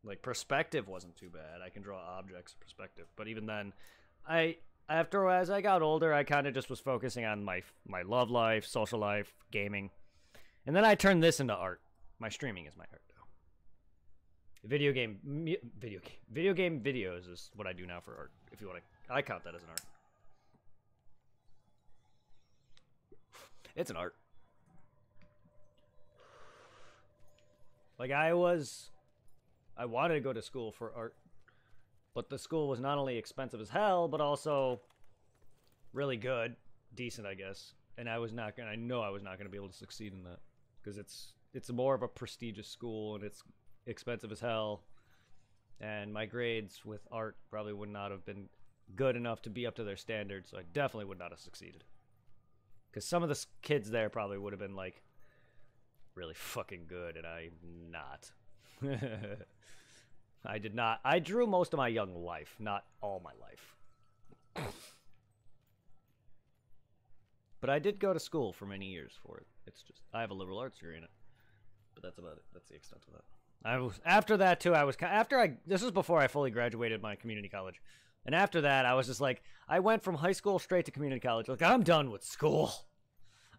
Like, perspective wasn't too bad. I can draw objects in perspective. But even then, as I got older, I kind of just was focusing on my love life, social life, gaming. And then I turned this into art. My streaming is my art, though. Video game videos is what I do now for art. If you want to, I count that as an art. It's an art. Like, I wanted to go to school for art, but the school was not only expensive as hell, but also really good, decent, I guess. And I know I was not gonna be able to succeed in that because it's more of a prestigious school and it's expensive as hell. And my grades with art probably would not have been good enough to be up to their standards, so I definitely would not have succeeded. Because some of the kids there probably would have been like really fucking good, and I'm not. I did not. I drew most of my young life, not all my life. But I did go to school for many years for it. It's just, I have a liberal arts degree in it. But that's about it. That's the extent of that. After that, too, this was before I fully graduated my community college. And after that, I was just like, I went from high school straight to community college. Like, I'm done with school.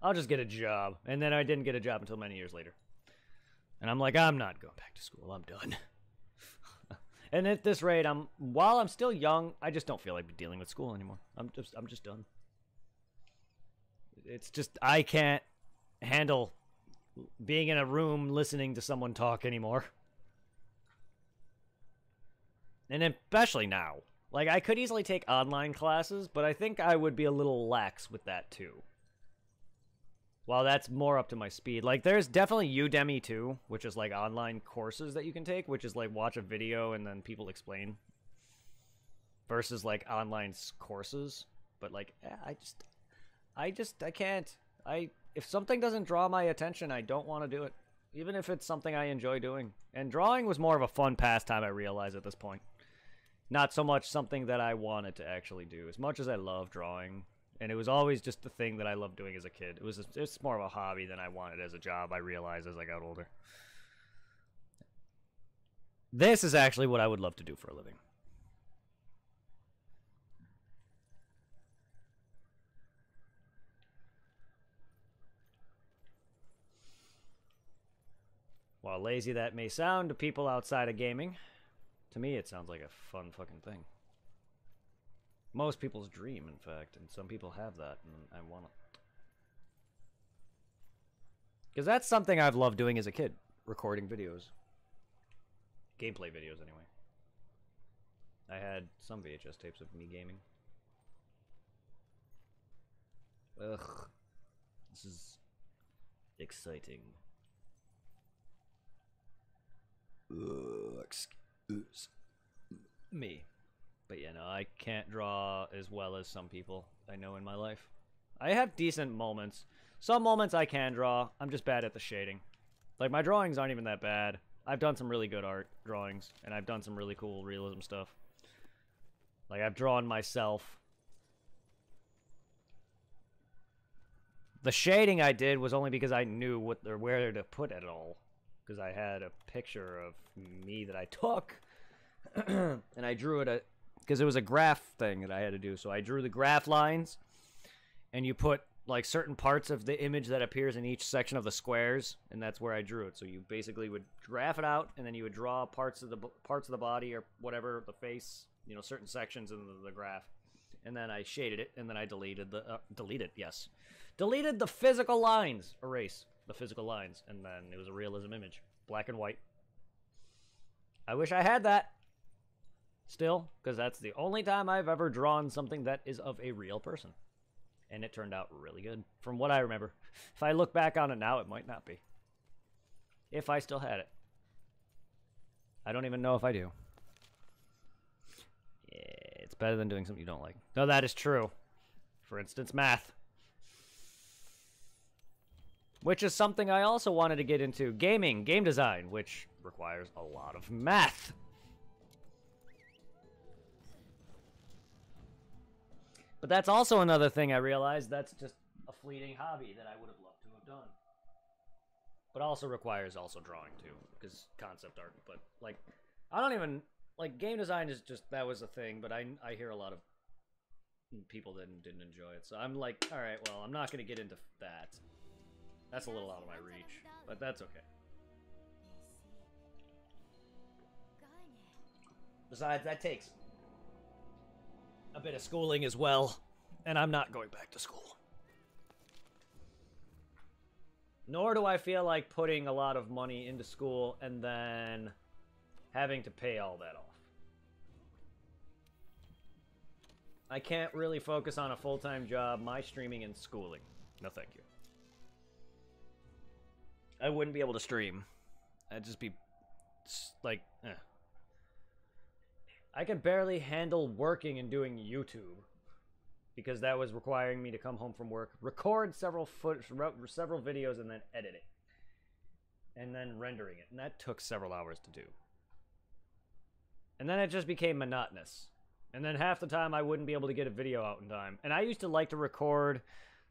I'll just get a job. And then I didn't get a job until many years later. And I'm like, I'm not going back to school. I'm done. And at this rate, while I'm still young, I just don't feel like dealing with school anymore. I'm just done. It's just, I can't handle being in a room listening to someone talk anymore. And especially now. Like, I could easily take online classes, but I think I would be a little lax with that too. Well, that's more up to my speed. Like, there's definitely Udemy too, which is like online courses that you can take, which is like watch a video and then people explain. Versus like online courses. But like, I can't. If something doesn't draw my attention, I don't want to do it. Even if it's something I enjoy doing. And drawing was more of a fun pastime, I realize at this point. Not so much something that I wanted to actually do. As much as I love drawing, and it was always just the thing that I loved doing as a kid. It's more of a hobby than I wanted as a job, I realized as I got older. This is actually what I would love to do for a living. While lazy that may sound to people outside of gaming, to me it sounds like a fun fucking thing. Most people's dream, in fact, and some people have that, and I want it. Because that's something I've loved doing as a kid, recording videos. Gameplay videos, anyway. I had some VHS tapes of me gaming. Ugh. This is exciting. Excuse me. But yeah, no, I can't draw as well as some people I know in my life. I have decent moments. Some moments I can draw. I'm just bad at the shading. Like, my drawings aren't even that bad. I've done some really good art drawings, and I've done some really cool realism stuff. Like, I've drawn myself. The shading I did was only because I knew where to put it all. Because I had a picture of me that I took, and I drew it because it was a graph thing that I had to do. So I drew the graph lines, and you put like certain parts of the image that appears in each section of the squares, and that's where I drew it. So you basically would graph it out, and then you would draw parts of the body or whatever, the face, you know, certain sections in the graph, and then I shaded it, and then I deleted the physical lines, erase the physical lines, and then it was a realism image, black and white. I wish I had that still, because that's the only time I've ever drawn something that is of a real person, and it turned out really good from what I remember. If I look back on it now, it might not be, if I still had it. I don't even know if I do. Yeah, it's better than doing something you don't like. No, that is true. For instance, math. Which is something I also wanted to get into. Gaming, game design, which requires a lot of math. But that's also another thing I realized. That's just a fleeting hobby that I would have loved to have done. But also requires drawing too, because concept art. But like, I don't even like game design is just that was a thing, but I hear a lot of people that didn't enjoy it. So I'm like, all right, well, I'm not gonna get into that. That's a little out of my reach, but that's okay. Besides, that takes a bit of schooling as well, and I'm not going back to school. Nor do I feel like putting a lot of money into school and then having to pay all that off. I can't really focus on a full-time job, my streaming, and schooling. No, thank you. I wouldn't be able to stream. I'd just be, like, eh. I could barely handle working and doing YouTube because that was requiring me to come home from work, record several videos, and then edit it. And then rendering it. And that took several hours to do. And then it just became monotonous. And then half the time I wouldn't be able to get a video out in time. And I used to like to record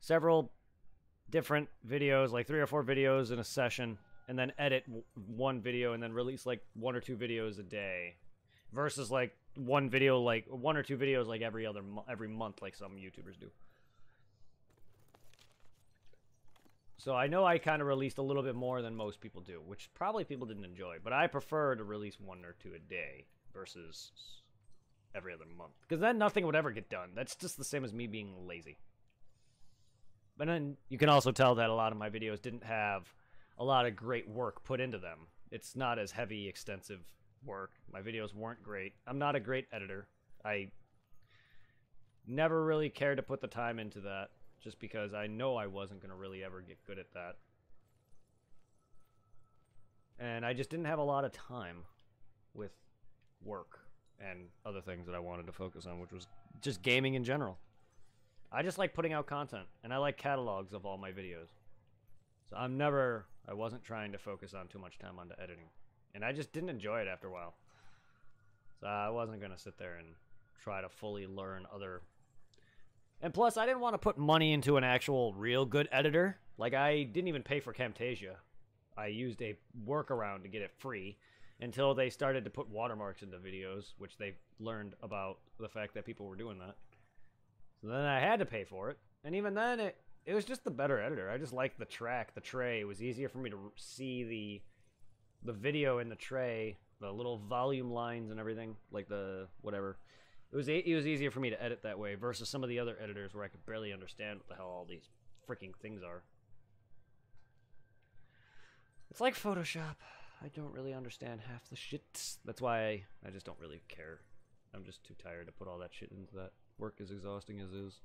several different videos, like 3 or 4 videos in a session, and then edit one video and then release like 1 or 2 videos a day. Versus like one video, like 1 or 2 videos like every month like some YouTubers do. So I know I kind of released a little bit more than most people do, which probably people didn't enjoy. But I prefer to release 1 or 2 a day versus every other month. Because then nothing would ever get done. That's just the same as me being lazy. But then you can also tell that a lot of my videos didn't have a lot of great work put into them. It's not as heavy, extensive work. My videos weren't great. I'm not a great editor. I never really cared to put the time into that just because I know I wasn't going to really ever get good at that. And I just didn't have a lot of time with work and other things that I wanted to focus on, which was just gaming in general. I just like putting out content, and I like catalogs of all my videos. So I wasn't trying to focus on too much time onto editing. And I just didn't enjoy it after a while. So I wasn't going to sit there and try to fully learn other... And plus, I didn't want to put money into an actual real good editor. Like, I didn't even pay for Camtasia. I used a workaround to get it free until they started to put watermarks into videos, which they learned about the fact that people were doing that. So then I had to pay for it. And even then, it was just the better editor. I just liked the tray. It was easier for me to see the video in the tray, the little volume lines and everything, like the whatever. It was easier for me to edit that way versus some of the other editors where I could barely understand what the hell all these freaking things are. It's like Photoshop. I don't really understand half the shit. That's why I just don't really care. I'm just too tired to put all that shit into that. Work as exhausting as is.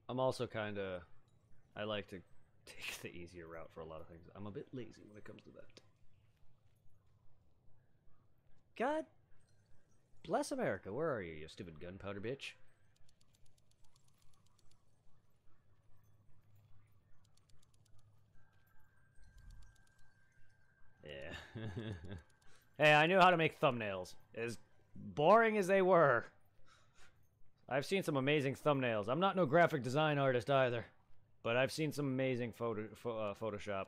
I'm also kind of... I like to take the easier route for a lot of things. I'm a bit lazy when it comes to that. God bless America. Where are you, you stupid gunpowder bitch? Yeah. Hey, I knew how to make thumbnails. As boring as they were. I've seen some amazing thumbnails. I'm not no graphic design artist either. But I've seen some amazing Photoshop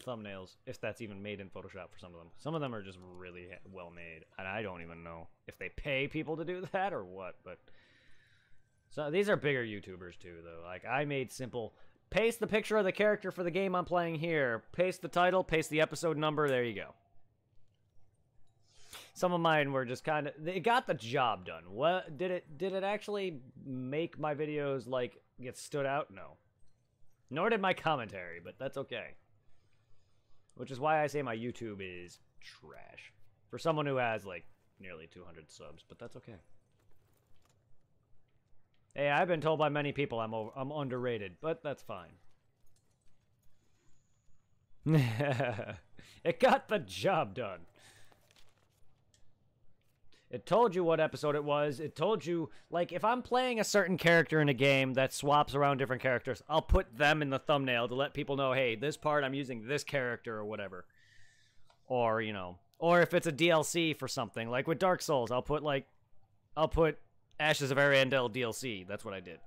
thumbnails, if that's even made in Photoshop for some of them. Some of them are just really well made, and I don't even know if they pay people to do that or what, but... So these are bigger YouTubers too, though. Like, I made simple... Paste the picture of the character for the game I'm playing here. Paste the title, paste the episode number, there you go. Some of mine were just kind of... It got the job done. What did it actually make my videos, like, get stood out? No. Nor did my commentary, but that's okay. Which is why I say my YouTube is trash. For someone who has, like, nearly 200 subs, but that's okay. Hey, I've been told by many people I'm underrated, but that's fine. It got the job done. It told you what episode it was. It told you, like, if I'm playing a certain character in a game that swaps around different characters, I'll put them in the thumbnail to let people know, hey, this part I'm using this character or whatever. Or, you know, or if it's a DLC for something, like with Dark Souls, I'll put Ashes of Ariandel DLC. That's what I did.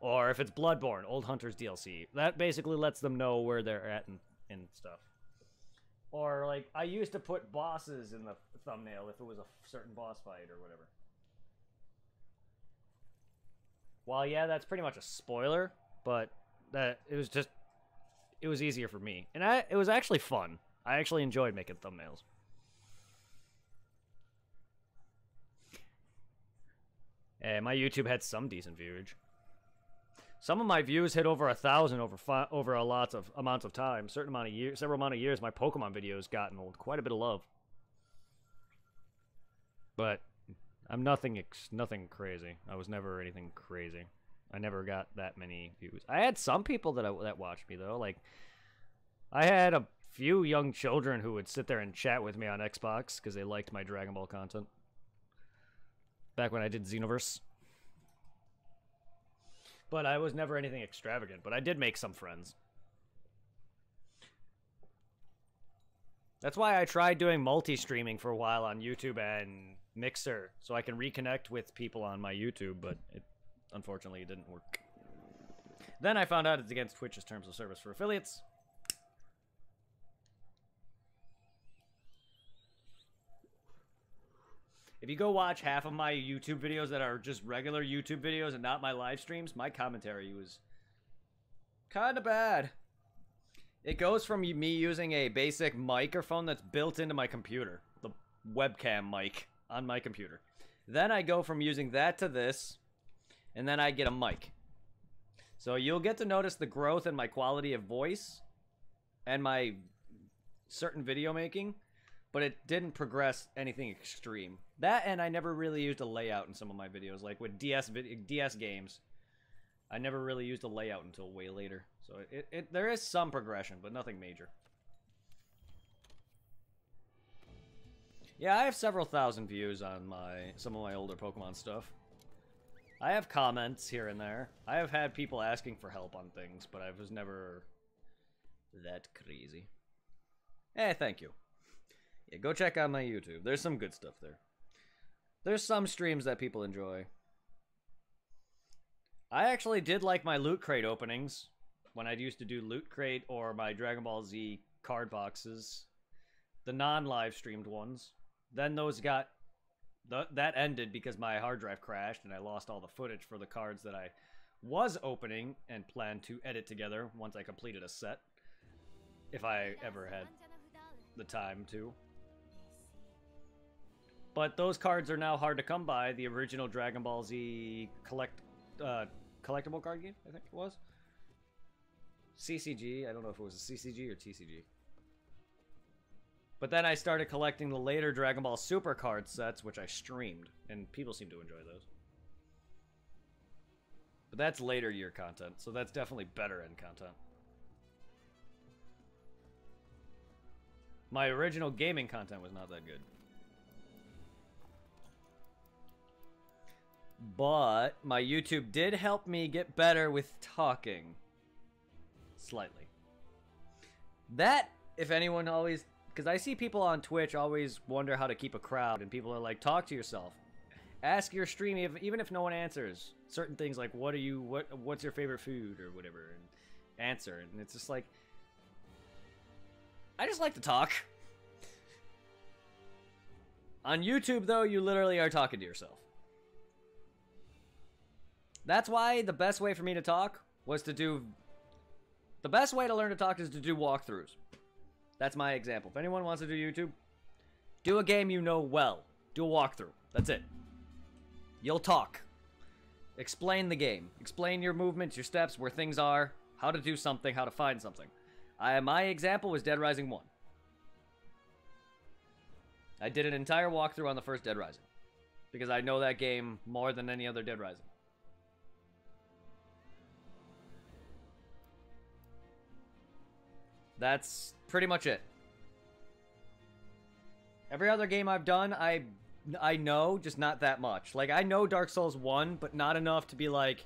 Or if it's Bloodborne, Old Hunters DLC. That basically lets them know where they're at and stuff. Or, like, I used to put bosses in the thumbnail if it was a certain boss fight or whatever. Well, yeah, that's pretty much a spoiler, but it was easier for me. And it was actually fun. I actually enjoyed making thumbnails. And my YouTube had some decent viewage. Some of my views hit over 1,000 over a lot of amounts of time. Several amount of years, my Pokemon videos gotten quite a bit of love. But I'm nothing crazy. I was never anything crazy. I never got that many views. I had some people that watched me though. Like, I had a few young children who would sit there and chat with me on Xbox because they liked my Dragon Ball content. Back when I did Xenoverse. But I was never anything extravagant. But I did make some friends. That's why I tried doing multi-streaming for a while on YouTube and Mixer, so I can reconnect with people on my YouTube, but unfortunately it didn't work. Then I found out it's against Twitch's terms of service for affiliates. If you go watch half of my YouTube videos that are just regular YouTube videos and not my live streams, my commentary was kind of bad. It goes from me using a basic microphone that's built into my computer, the webcam mic on my computer. Then I go from using that to this, and then I get a mic. So you'll get to notice the growth in my quality of voice and my certain video making, but it didn't progress anything extreme. That, and I never really used a layout in some of my videos, like with DS games. I never really used a layout until way later. So there is some progression, but nothing major. Yeah, I have several thousand views on some of my older Pokemon stuff. I have comments here and there. I have had people asking for help on things, but I was never that crazy. Thank you. Yeah, go check out my YouTube. There's some good stuff there. There's some streams that people enjoy. I actually did like my Loot Crate openings when I used to do Loot Crate or my Dragon Ball Z card boxes. The non-live streamed ones. Then those got... that ended because my hard drive crashed and I lost all the footage for the cards that I was opening and planned to edit together once I completed a set. If I ever had the time to. But those cards are now hard to come by. The original Dragon Ball Z collectible card game, I think it was. CCG. I don't know if it was a CCG or TCG. But then I started collecting the later Dragon Ball Super card sets, which I streamed. And people seem to enjoy those. But that's later year content, so that's definitely better end content. My original gaming content was not that good. But my YouTube did help me get better with talking. Slightly. That, if anyone always... Because I see people on Twitch always wonder how to keep a crowd, and people are like, talk to yourself. Ask your stream, even if no one answers. Certain things like, what's your favorite food, or whatever, and answer. And it's just like... I just like to talk. On YouTube, though, you literally are talking to yourself. That's why the best way for me to talk was to do... The best way to learn to talk is to do walkthroughs. That's my example. If anyone wants to do YouTube, do a game you know well. Do a walkthrough. That's it. You'll talk. Explain the game. Explain your movements, your steps, where things are, how to do something, how to find something. My example was Dead Rising 1. I did an entire walkthrough on the first Dead Rising. Because I know that game more than any other Dead Rising. That's pretty much it. Every other game I've done, I know, just not that much. Like, I know Dark Souls 1, but not enough to be like,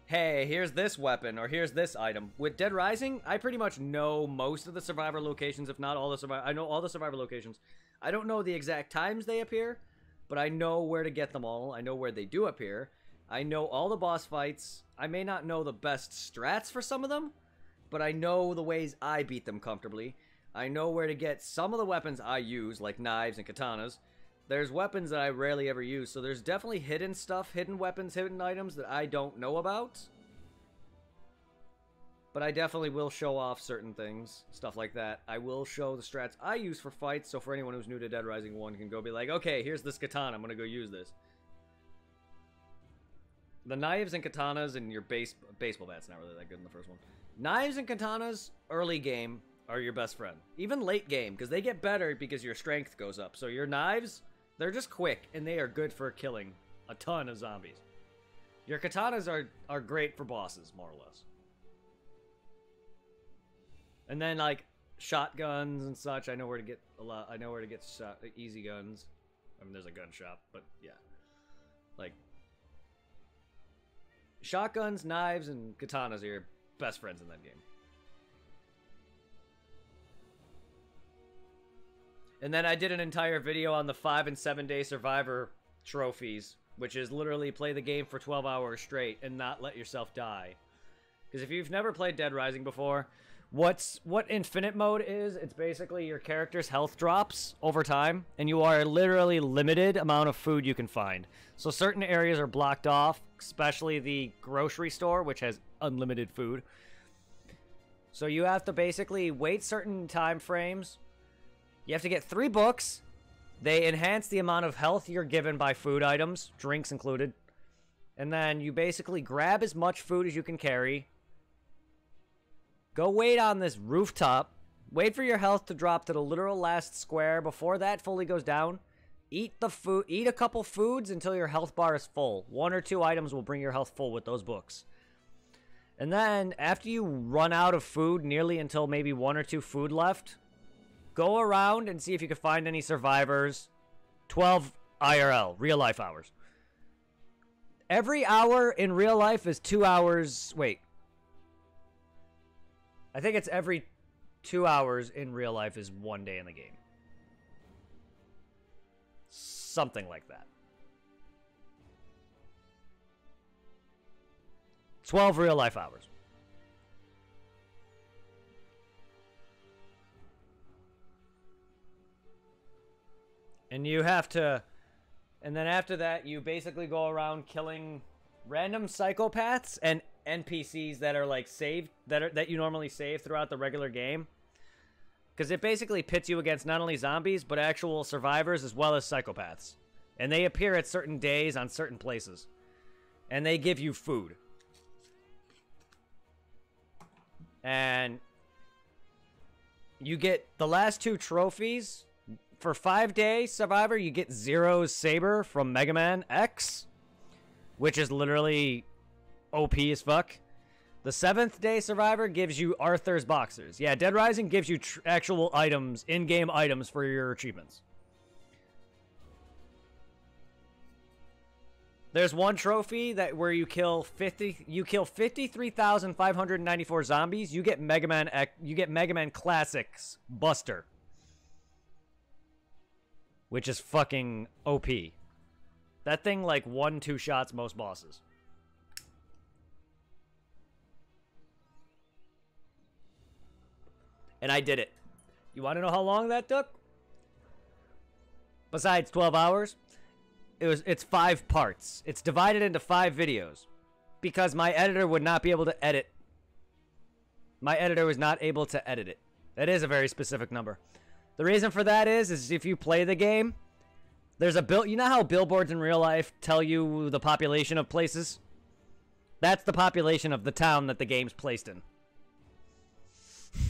hey, here's this weapon, or here's this item. With Dead Rising, I pretty much know most of the survivor locations, if not all the survivor... I know all the survivor locations. I don't know the exact times they appear, but I know where to get them all. I know where they do appear. I know all the boss fights. I may not know the best strats for some of them, but I know the ways I beat them comfortably. I know where to get some of the weapons I use, like knives and katanas. There's weapons that I rarely ever use, so there's definitely hidden stuff, hidden weapons, hidden items that I don't know about. But I definitely will show off certain things, stuff like that. I will show the strats I use for fights, so for anyone who's new to Dead Rising 1 can go be like, okay, here's this katana, I'm gonna go use this. The knives and katanas and your baseball bat's not really that good in the first one. Knives and katanas, early game, are your best friend. Even late game, because they get better because your strength goes up. So your knives, they're just quick, and they are good for killing a ton of zombies. Your katanas are great for bosses, more or less. And then, like, shotguns and such, I know where to get a lot. I know where to get easy guns. I mean, there's a gun shop, but yeah. Like, shotguns, knives, and katanas are your best friends in that game. And then I did an entire video on the 5 and 7 day survivor trophies, which is literally play the game for 12 hours straight and not let yourself die. Because if you've never played Dead Rising before, what infinite mode is, it's basically your character's health drops over time, and you are literally limited amount of food you can find. So certain areas are blocked off, especially the grocery store, which has unlimited food. So you have to basically wait certain time frames. You have to get 3 books. They enhance the amount of health you're given by food items, drinks included. And then you basically grab as much food as you can carry. Go wait on this rooftop. Wait for your health to drop to the literal last square. Before that fully goes down, eat the food. Eat a couple foods until your health bar is full. 1 or 2 items will bring your health full with those books. And then after you run out of food, nearly until maybe 1 or 2 food left, go around and see if you can find any survivors. 12 IRL, real life hours. Every hour in real life is 2 hours. Wait. I think it's every 2 hours in real life is 1 day in the game. Something like that. 12 real life hours. And you have to, and then after that, you basically go around killing random psychopaths and NPCs that are like saved, that you normally save throughout the regular game. Because it basically pits you against not only zombies, but actual survivors as well as psychopaths. And they appear at certain days on certain places. And they give you food. And you get the last 2 trophies. For 5-day survivor, you get Zero's Saber from Mega Man X, which is literally OP as fuck. The 7th day survivor gives you Arthur's boxers. Yeah, Dead Rising gives you actual items, in-game items for your achievements. There's one trophy that where you kill 53,594 zombies. You get Mega Man Classics Buster, which is fucking OP. That thing like 1-2 shots most bosses. And I did it. You want to know how long that took? Besides 12 hours, it's 5 parts. It's divided into 5 videos because my editor would not be able to edit. My editor was not able to edit it. That is a very specific number. The reason for that is if you play the game, there's a you know how billboards in real life tell you the population of places? That's the population of the town that the game's placed in.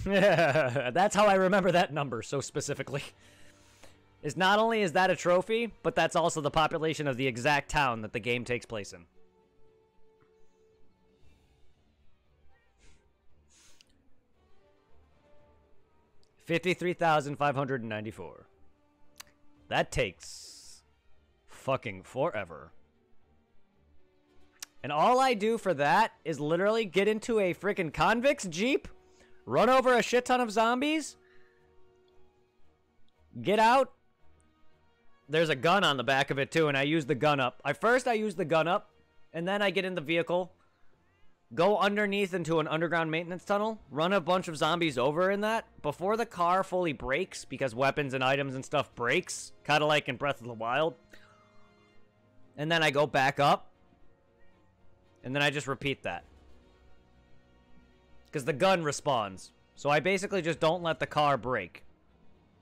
That's how I remember that number so specifically. Is not only is that a trophy, but that's also the population of the exact town that the game takes place in. $53,594. That takes fucking forever. And all I do for that is literally get into a freaking convict's jeep, run over a shit ton of zombies, get out. There's a gun on the back of it too, and I use the gun up. First I use the gun up, and then I get in the vehicle, go underneath into an underground maintenance tunnel, run a bunch of zombies over in that before the car fully breaks, because weapons and items and stuff breaks, kind of like in Breath of the Wild. And then I go back up, and then I just repeat that. Because the gun respawns. So I basically just don't let the car break.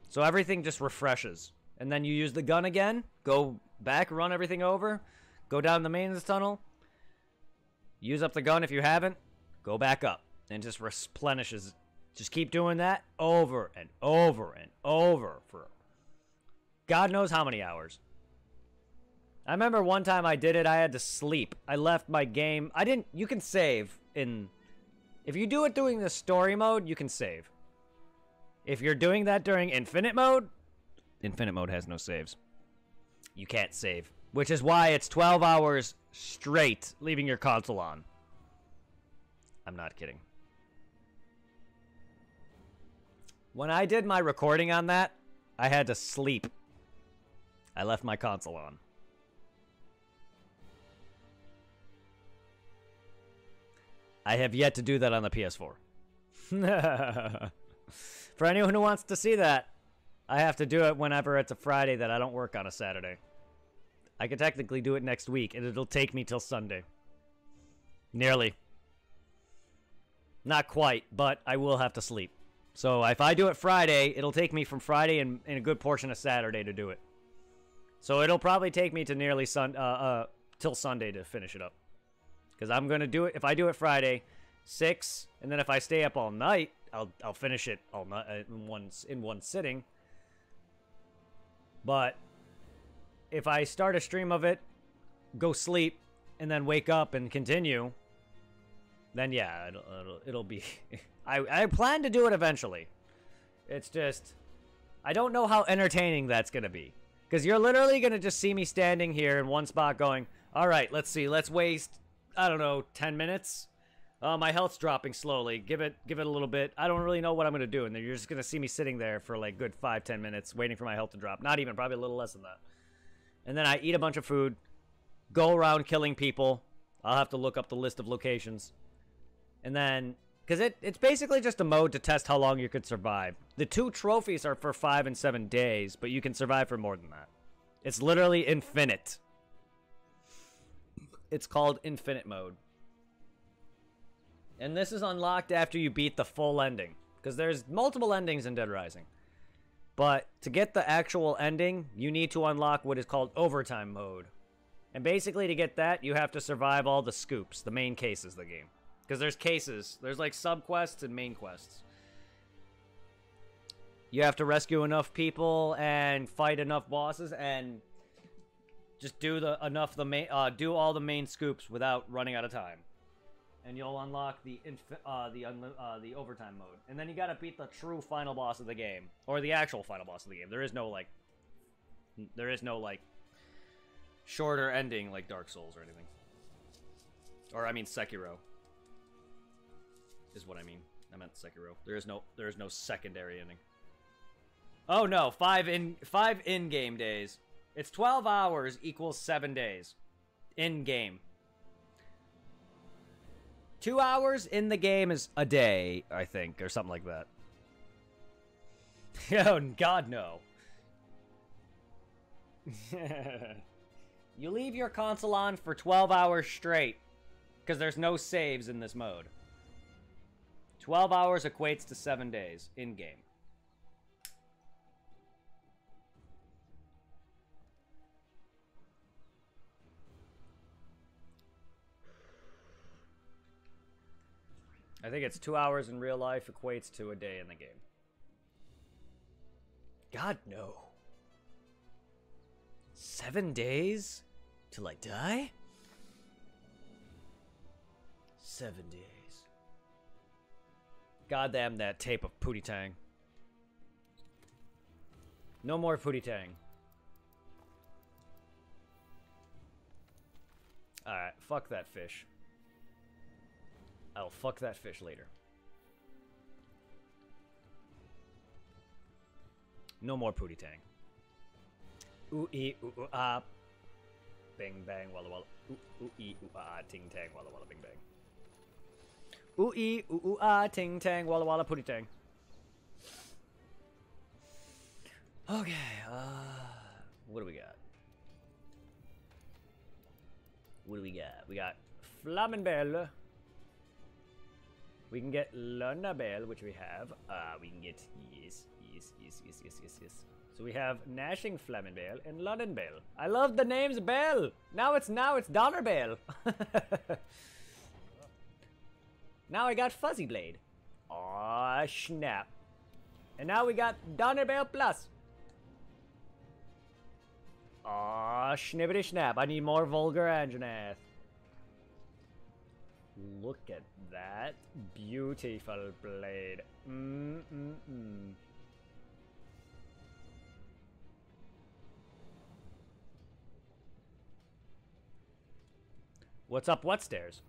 So everything just refreshes. And then you use the gun again, go back, run everything over, go down the maintenance tunnel, use up the gun if you haven't, go back up, and just replenishes. Just keep doing that over and over and over for God knows how many hours. I remember one time I did it, I had to sleep. I left my game. You can save in... If you do it doing the story mode, you can save. If you're doing that during infinite mode has no saves. You can't save. Which is why it's 12 hours straight leaving your console on. I'm not kidding. When I did my recording on that, I had to sleep. I left my console on. I have yet to do that on the PS4. For anyone who wants to see that, I have to do it whenever it's a Friday that I don't work on a Saturday. I could technically do it next week, and it'll take me till Sunday. Nearly. Not quite, but I will have to sleep. So if I do it Friday, it'll take me from Friday and a good portion of Saturday to do it. So it'll probably take me to nearly till Sunday to finish it up. Because I'm going to do it, if I do it Friday, 6, and then if I stay up all night, I'll finish it all night in one sitting. But if I start a stream of it, go sleep, and then wake up and continue, then yeah, it'll be... I plan to do it eventually. It's just... I don't know how entertaining that's going to be. Because you're literally going to just see me standing here in one spot going, alright, let's see, let's waste, I don't know, 10 minutes? My health's dropping slowly. Give it a little bit. I don't really know what I'm going to do. And then you're just going to see me sitting there for like good 5-10 minutes waiting for my health to drop. Not even, probably a little less than that. And then I eat a bunch of food, go around killing people. I'll have to look up the list of locations. And then, because it's basically just a mode to test how long you could survive. The 2 trophies are for 5 and 7 days, but you can survive for more than that. It's literally infinite. It's called infinite mode. And this is unlocked after you beat the full ending. Because there's multiple endings in Dead Rising. But to get the actual ending, you need to unlock what is called overtime mode. And basically to get that, you have to survive all the scoops, the main cases of the game. Because there's cases. There's like sub-quests and main quests. You have to rescue enough people and fight enough bosses and just do all the main scoops without running out of time. And you'll unlock the overtime mode. And then you gotta beat the true final boss of the game. Or the actual final boss of the game. There is no, like, shorter ending like Dark Souls or anything. Or, I mean, Sekiro. Is what I mean. I meant Sekiro. There is no secondary ending. Oh, no. 5 in-game days. It's 12 hours equals 7 days. In-game. 2 hours in the game is a day, I think, or something like that. Oh, God, no. You leave your console on for 12 hours straight, because there's no saves in this mode. 12 hours equates to 7 days in-game. I think it's 2 hours in real life equates to a day in the game. God, no. 7 days? Till I die? 7 days. Goddamn that tape of Pootie Tang. No more Pootie Tang. Alright, fuck that fish. I'll fuck that fish later. No more Pootie Tang. Ooh ee ooh ooh ah. Bing bang walla walla. Ooh ooh ee ooh ah ting tang walla walla bing bang. Ooh ee, ooh ooh ah, ting tang, walla walla pooty tang. Okay, what do we got? What do we got? We got Flammenbell. We can get Lunabelle, which we have. We can get, yes. So we have Gnashing Flammenbell and Lunenbell. I love the names Bell. Now it's Donnerbell. Now I got Fuzzy Blade. Aw, snap. And now we got Donnerbell Plus. Aw, schnibbity snap. I need more Vulgar Anjanath. Look at that beautiful blade. What's up, what stairs?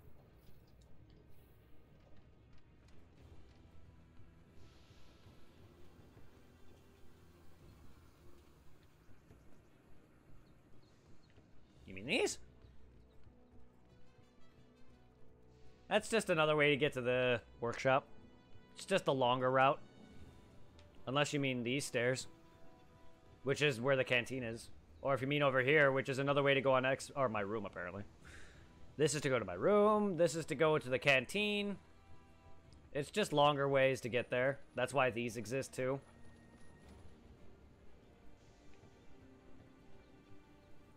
You mean these? That's just another way to get to the workshop. It's just a longer route. Unless you mean these stairs. Which is where the canteen is. Or if you mean over here, which is another way to go on or my room, apparently. This is to go to my room. This is to go to the canteen. It's just longer ways to get there. That's why these exist, too.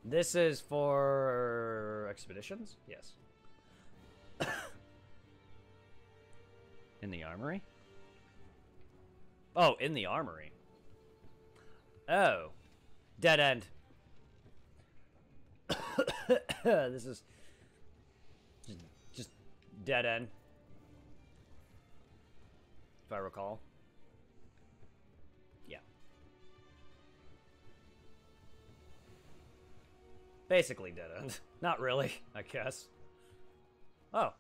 This is for expeditions? Yes. In the armory? Oh, in the armory. Oh. Dead end. This is just dead end. If I recall. Yeah. Basically dead end. Not really, I guess. Oh.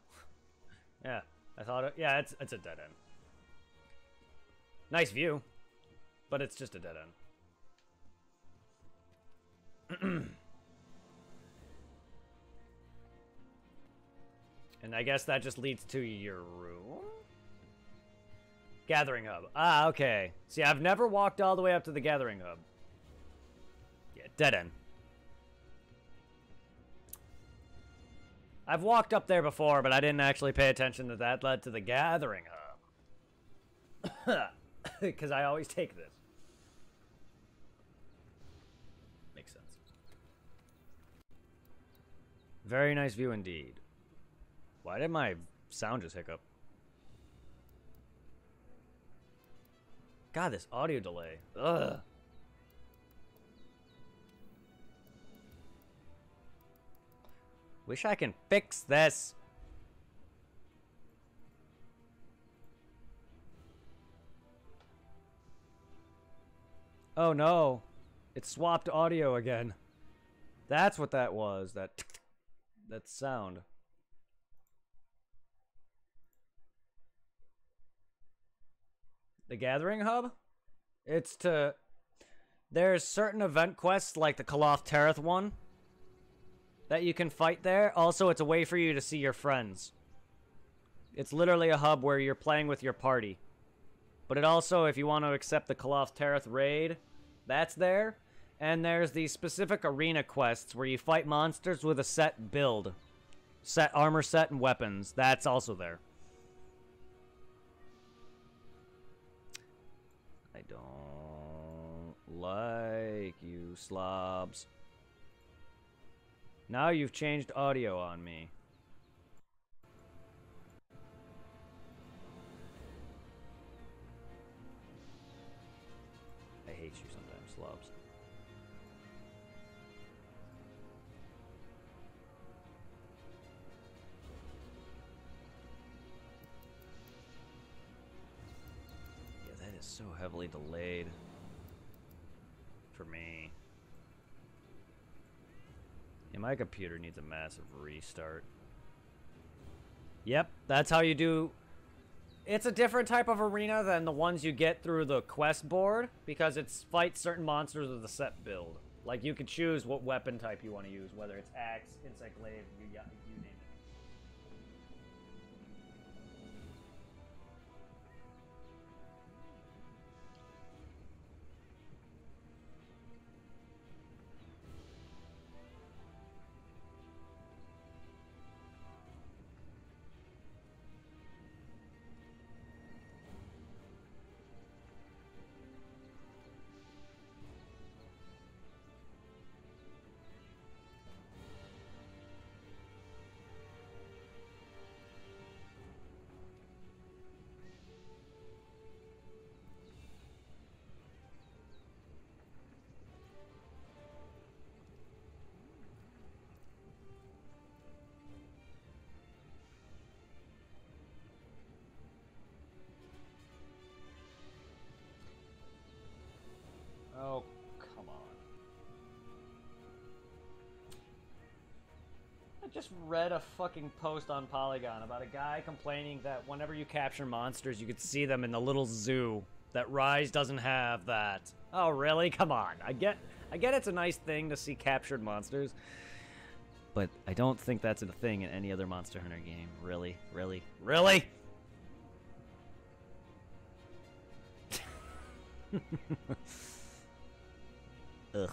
Yeah. I thought it, yeah, it's a dead end. Nice view, but it's just a dead end. And I guess that just leads to your room? Gathering Hub. Ah, okay. See, I've never walked all the way up to the Gathering Hub. Yeah, dead end. I've walked up there before, but I didn't actually pay attention that that led to the Gathering Hub. Because I always take this. Makes sense. Very nice view indeed. Why did my sound just hiccup? God, this audio delay. Ugh. Wish I can fix this. Oh no. It swapped audio again. That's what that was. That sound. The Gathering Hub? It's to... There's certain event quests like the Koloth Tereth one that you can fight there. Also, it's a way for you to see your friends. It's literally a hub where you're playing with your party. But it also, if you want to accept the Koloth Tereth raid, that's there. And there's the specific arena quests where you fight monsters with a set build. Set armor set and weapons. That's also there. I don't like you slobs. Now you've changed audio on me. I hate you sometimes, slobs. Yeah, that is so heavily delayed for me. Yeah, my computer needs a massive restart. Yep, that's how you do... It's a different type of arena than the ones you get through the quest board, because it's fight certain monsters with a set build. Like, you could choose what weapon type you want to use, whether it's axe, insect glaive, you name I just read a fucking post on Polygon about a guy complaining that whenever you capture monsters, you could see them in the little zoo. That Rise doesn't have that. Oh, really? Come on. I get it's a nice thing to see captured monsters, but I don't think that's a thing in any other Monster Hunter game. Really? Really? Really? Ugh.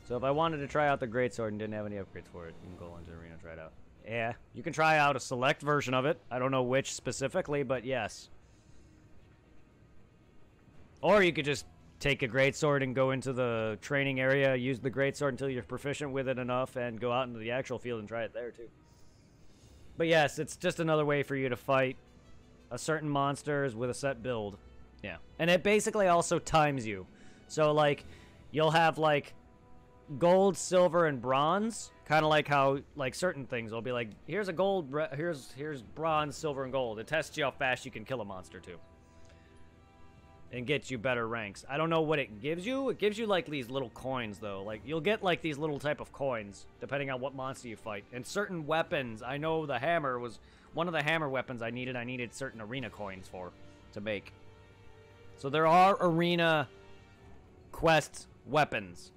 So if I wanted to try out the Greatsword and didn't have any upgrades for it, you can go into the arena and try it out. Yeah, you can try out a select version of it. I don't know which specifically, but yes. Or you could just take a Greatsword and go into the training area, use the Greatsword until you're proficient with it enough, and go out into the actual field and try it there, too. But yes, it's just another way for you to fight a certain monsters with a set build. Yeah. And it basically also times you. So, like, you'll have, like, gold, silver, and bronze. Kind of like how, like, certain things will be like, here's a gold, here's bronze, silver, and gold. It tests you how fast you can kill a monster, too. And gets you better ranks. I don't know what it gives you. It gives you, like, these little coins, though. Like, you'll get, like, these little type of coins, depending on what monster you fight. And certain weapons, I know the hammer was one of the hammer weapons I needed certain arena coins for, to make. So there are arena quest weapons.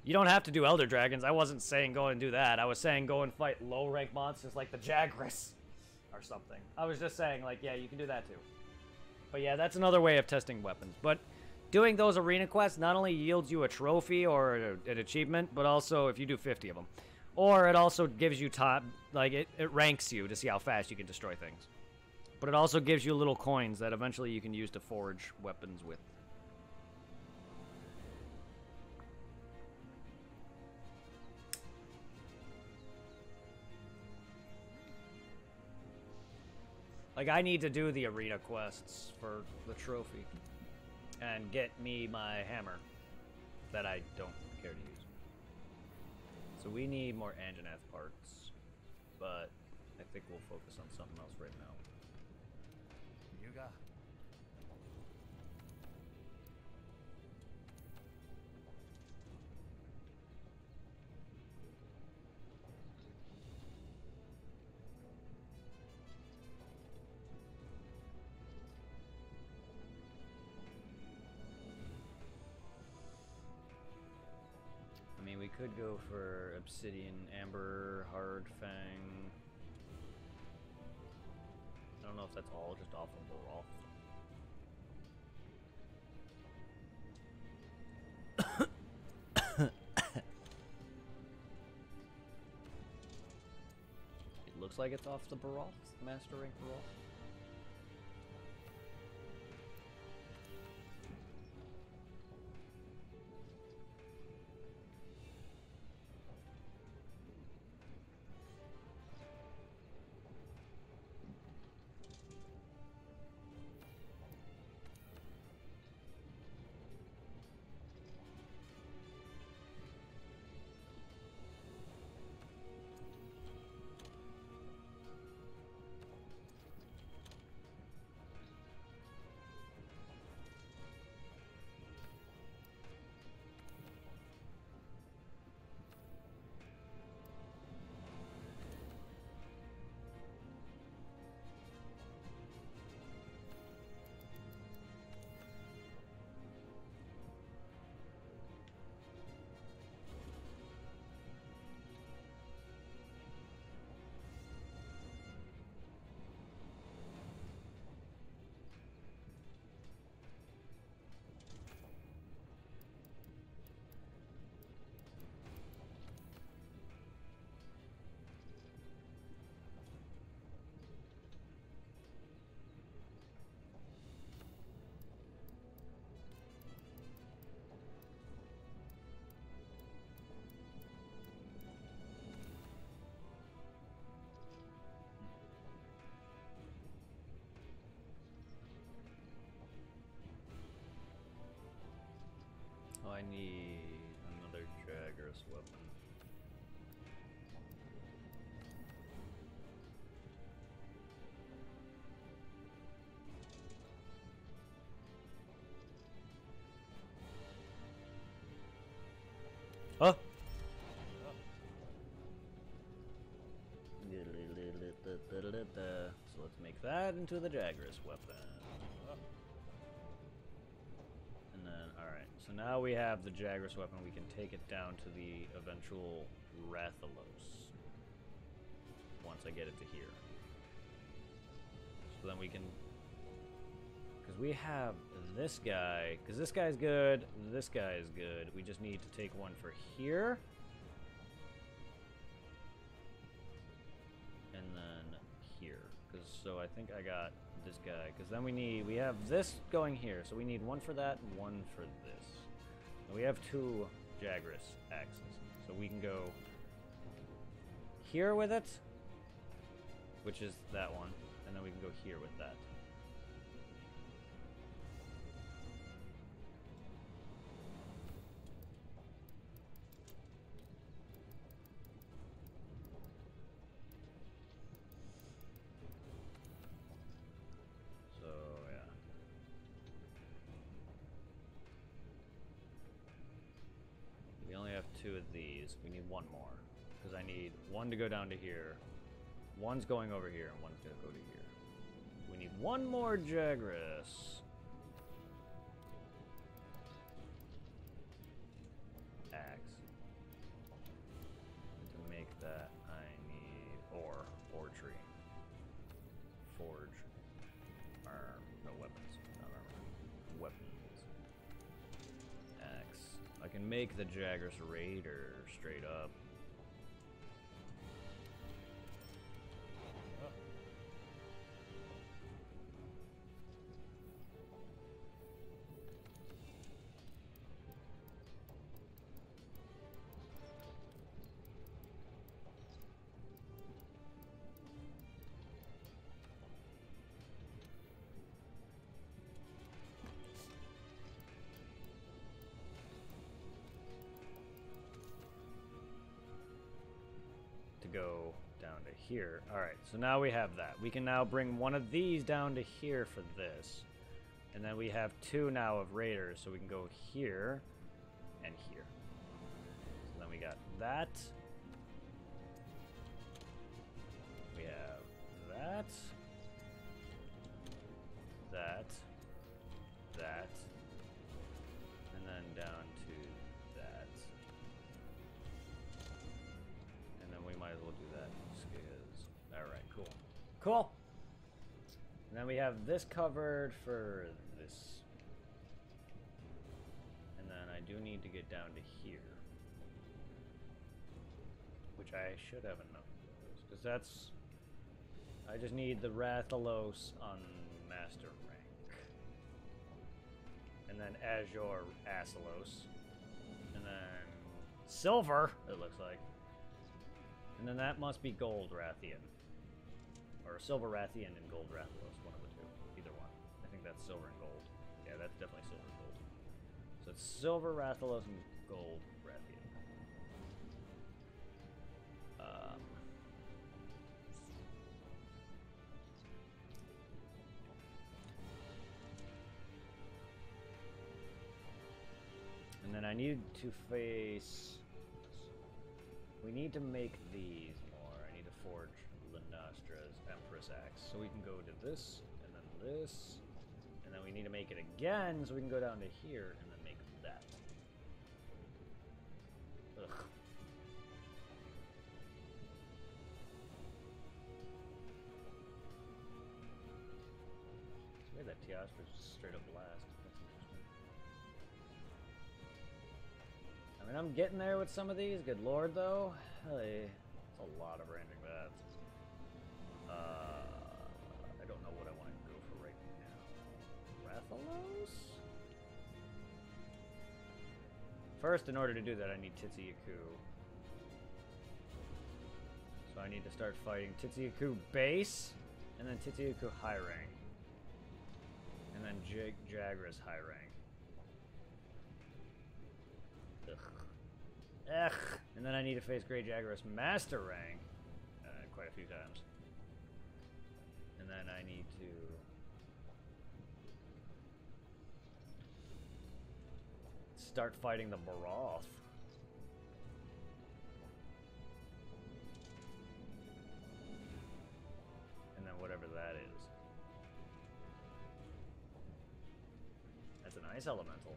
You don't have to do Elder Dragons. I wasn't saying go and do that. I was saying go and fight low-rank monsters like the Jagras or something. I was just saying, like, yeah, you can do that too. But yeah, that's another way of testing weapons. But doing those arena quests not only yields you a trophy or an achievement, but also if you do 50 of them. Or it also gives you time, like, it ranks you to see how fast you can destroy things. But it also gives you little coins that eventually you can use to forge weapons with. Like, I need to do the arena quests for the trophy. And get me my hammer. That I don't care to use. So we need more Anjanath parts. But I think we'll focus on something else right now. Yuga. I mean, we could go for Obsidian, Amber, Hard Fang. I don't know if that's all just off of Baroth. It looks like it's off the Baroth, Master Rank Baroth. Oh, I need another Jagras weapon. Huh? So let's make that into the Jagras weapon. And then, alright. So now we have the Jagras weapon. We can take it down to the eventual Rathalos. Once I get it to here. So then we can... Because we have this guy. Because this guy's good. This guy is good. We just need to take one for here. And then here. Because so I think I got this guy. Because then we have this going here. So we need one for that and one for this. And we have 2 Jagras axes. So we can go here with it. Which is that one. And then we can go here with that. So, yeah. We only have 2 of these. We need one more. Because I need one to go down to here. One's going over here, and one's going to go to here. We need one more Jagras. Axe. And to make that, I need ore tree. Forge. No weapons. Not armor. Weapons. Axe. I can make the Jagras Raider straight up. Go down to here. Alright, so now we have that. We can now bring one of these down to here for this. And then we have 2 now of Raiders, so we can go here and here. So then we got that. We have that. That. That. And then down to that. Might as well do that. Alright, cool. Cool! And then we have this covered for this. And then I do need to get down to here. Which I should have enough of those. Because that's... I just need the Rathalos on Master rank. And then Azure Asalos. And then... Silver, it looks like. And then that must be Gold Rathian. Or Silver Rathian and Gold Rathalos, one of the 2. Either one. I think that's Silver and Gold. Yeah, that's definitely Silver and Gold. So it's Silver Rathalos and Gold Rathian. And then I need to face... We need to make these more. I need to forge Linastra's Empress Axe. So we can go to this, and then this, and then we need to make it again so we can go down to here and then make that. Ugh. Maybe that Teostro's just straight up blast. That's interesting. I mean, I'm getting there with some of these. Good lord, though. Hey, it's a lot of random bats. I don't know what I want to go for right now. Rathalos? First, in order to do that, I need Titsy-Yaku. So I need to start fighting Titsy-Yaku base, and then Titsy-Yaku high rank. And then Jagras high rank. Ugh. And then I need to face Great Jagras Master rank quite a few times. And then I need to... start fighting the Baroth. Nice elemental.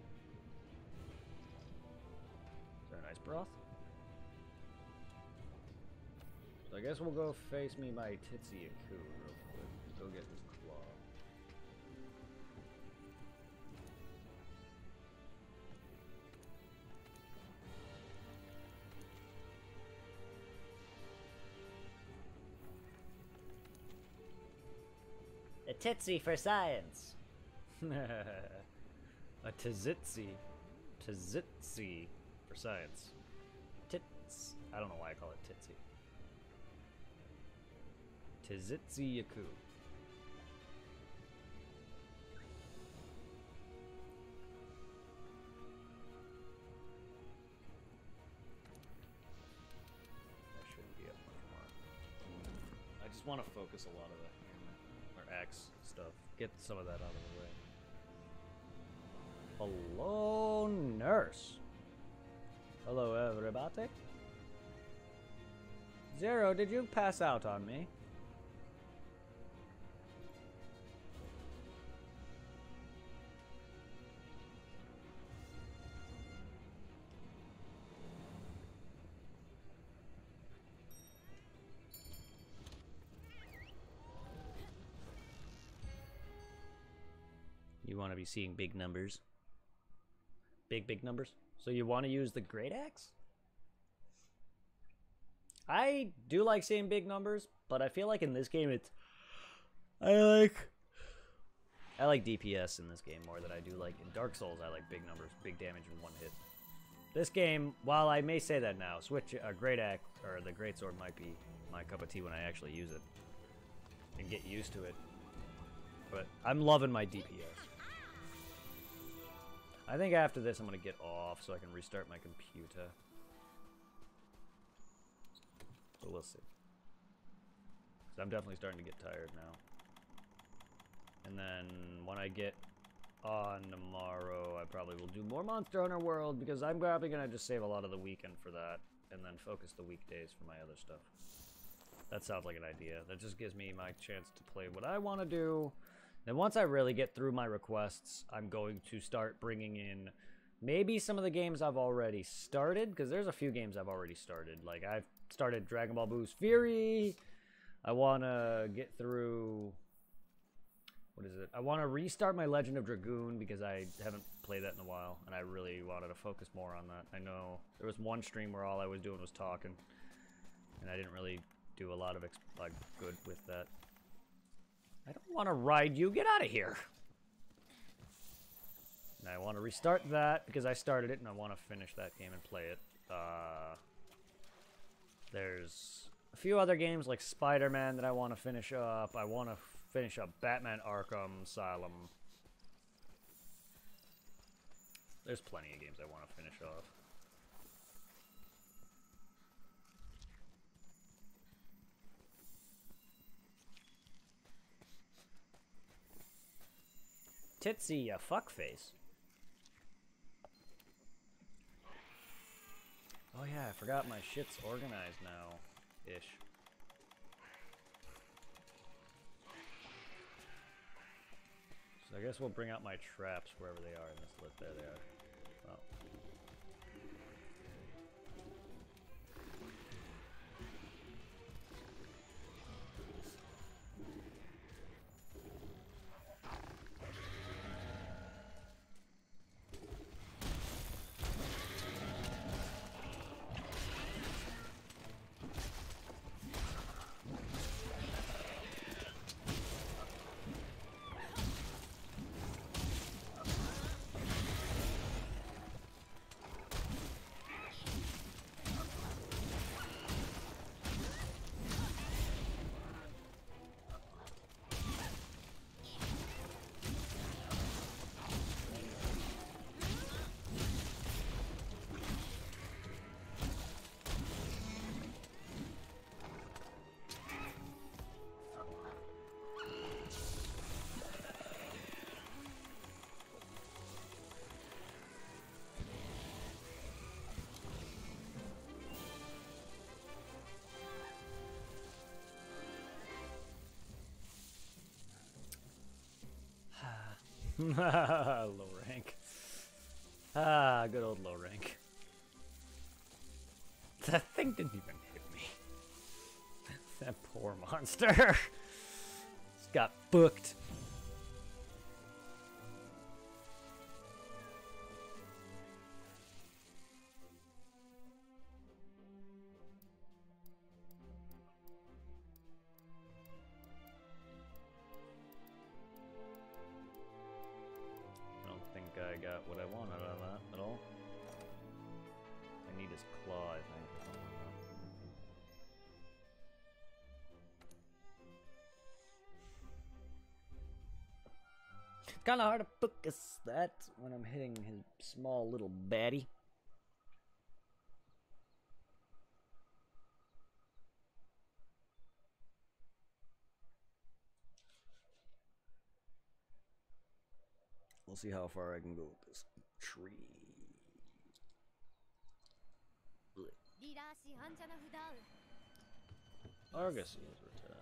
Is there an ice broth? So I guess we'll go face me my Titsy-Aku real quick. Go get his claw. A Titsy for science. A Tzitzi. Tzitzi for science. Tits. I don't know why I call it Titsy. Tzitzi-Aku. That shouldn't be up much more. I just want to focus a lot of the hammer or axe stuff. Get some of that out of the way. Hello, nurse. Hello, everybody. Zero, did you pass out on me? You want to be seeing big numbers? Big numbers? So you want to use the Great Axe? I do like seeing big numbers, but I feel like in this game it's... I like DPS in this game more than I do like in Dark Souls. I like big numbers, big damage in one hit. This game, while I may say that now, Great Axe or the Great Sword might be my cup of tea when I actually use it and get used to it. But I'm loving my DPS. I think after this I'm going to get off so I can restart my computer. But we'll see. 'Cause I'm definitely starting to get tired now. And then when I get on tomorrow, I probably will do more Monster Hunter World because I'm probably going to just save a lot of the weekend for that and then focus the weekdays for my other stuff. That sounds like an idea. That just gives me my chance to play what I want to do. Then once I really get through my requests, I'm going to start bringing in maybe some of the games I've already started, because there's a few games I've already started. Like, I've started Dragon Ball Boost Fury. I want to get through... What is it? I want to restart my Legend of Dragoon, because I haven't played that in a while, and I really wanted to focus more on that. I know there was one stream where all I was doing was talking, and I didn't really do a lot of good with that. I don't want to ride you. Get out of here. And I want to restart that because I started it and I want to finish that game and play it. There's a few other games like Spider-Man that I want to finish up. I want to finish up Batman Arkham Asylum. There's plenty of games I want to finish off. Titsy, a fuckface. Oh yeah, I forgot my shit's organized now. Ish. So I guess we'll bring out my traps wherever they are in this list. There they are. Well. Low rank. Ah, good old low rank. That thing didn't even hit me. That poor monster. It's got booked. I don't think I got what I wanted out of that at all. I need his claw, I think, or something like that. It's kind of hard to focus that when I'm hitting his small little baddie. We'll see how far I can go with this tree. Argosy is returned.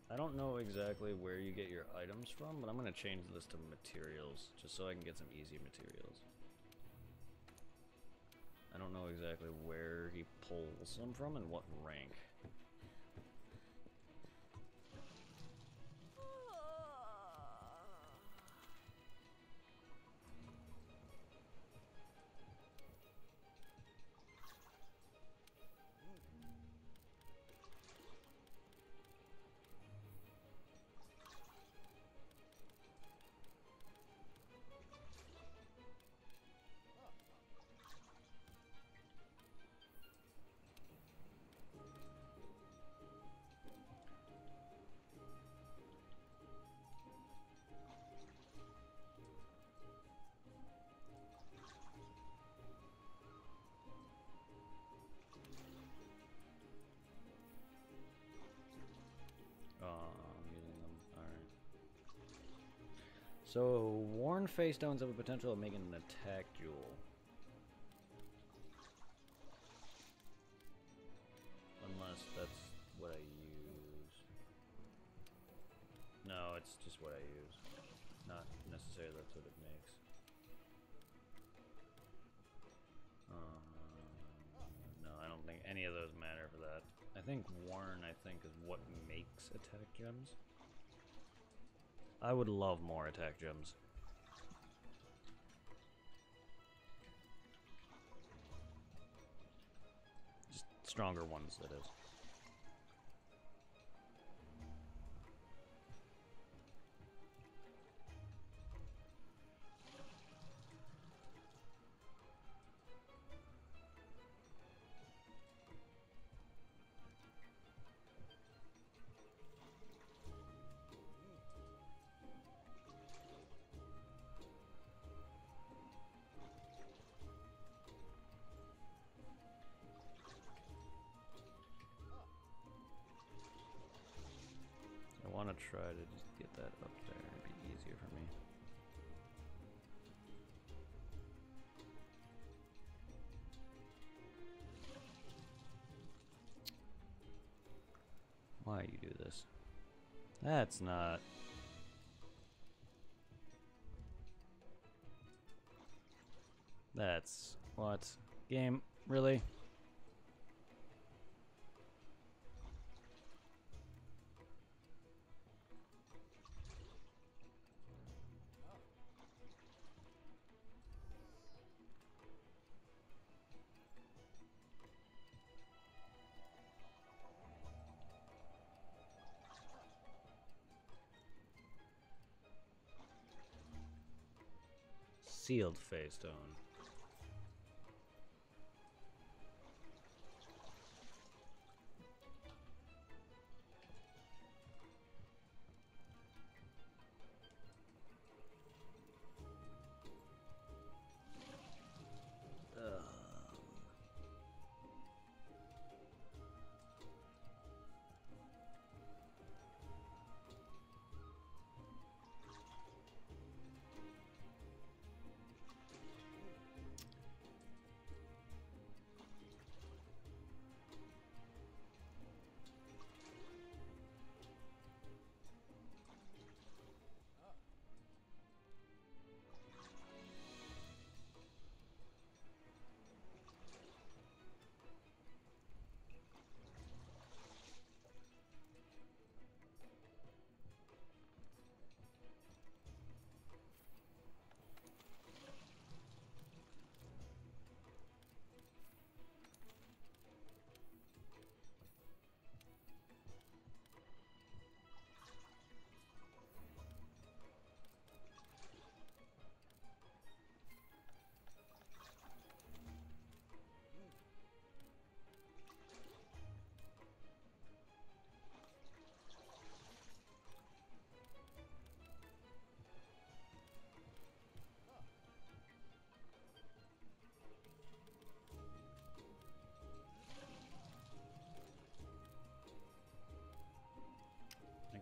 I don't know exactly where you get your items from, but I'm going to change this to materials, just so I can get some easy materials. I don't know exactly where he pulls them from and what rank. I'm using them. Alright. So, worn face stones have a potential of making an attack jewel. Unless that's what I use. No, it's just what I use. Not necessarily that's what it makes. No, I don't think any of those matter for that. I think worn, is what makes attack gems. I would love more attack gems. Just stronger ones, that is. I want to try to just get that up there. It'd be easier for me. Why you do this? That's not... That's... What? Game? Really? Sealed face stone.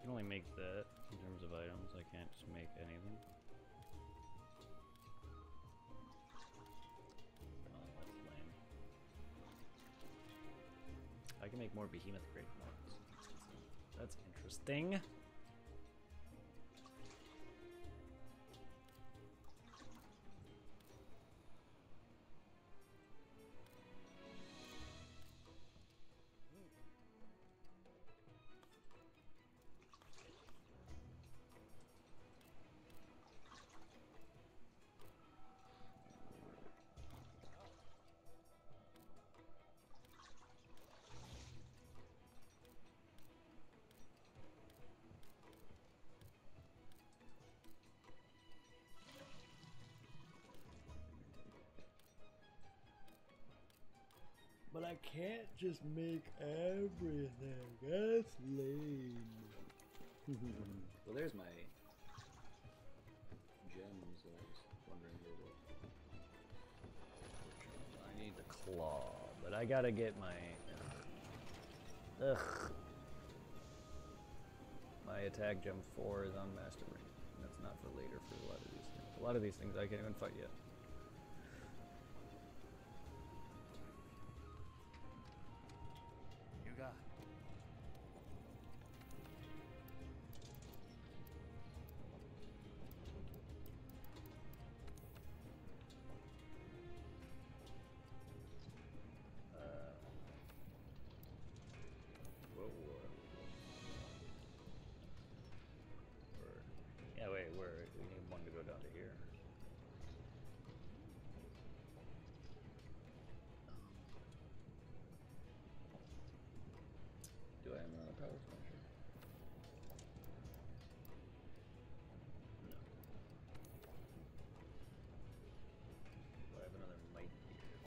can only make that in terms of items. I can't just make anything. Oh, that's lame. I can make more behemoth grade ones. That's interesting. But I can't just make everything. That's lame. Well, there's my gems that I was wondering where I need the claw, but I gotta get my... Ugh. My attack gem 4 is on Master Ring. And that's not for later for a lot of these things. A lot of these things I can't even fight yet. You got. Yeah, wait, we need one to go down to here. Do I have another power smasher? No. Do I have another might here?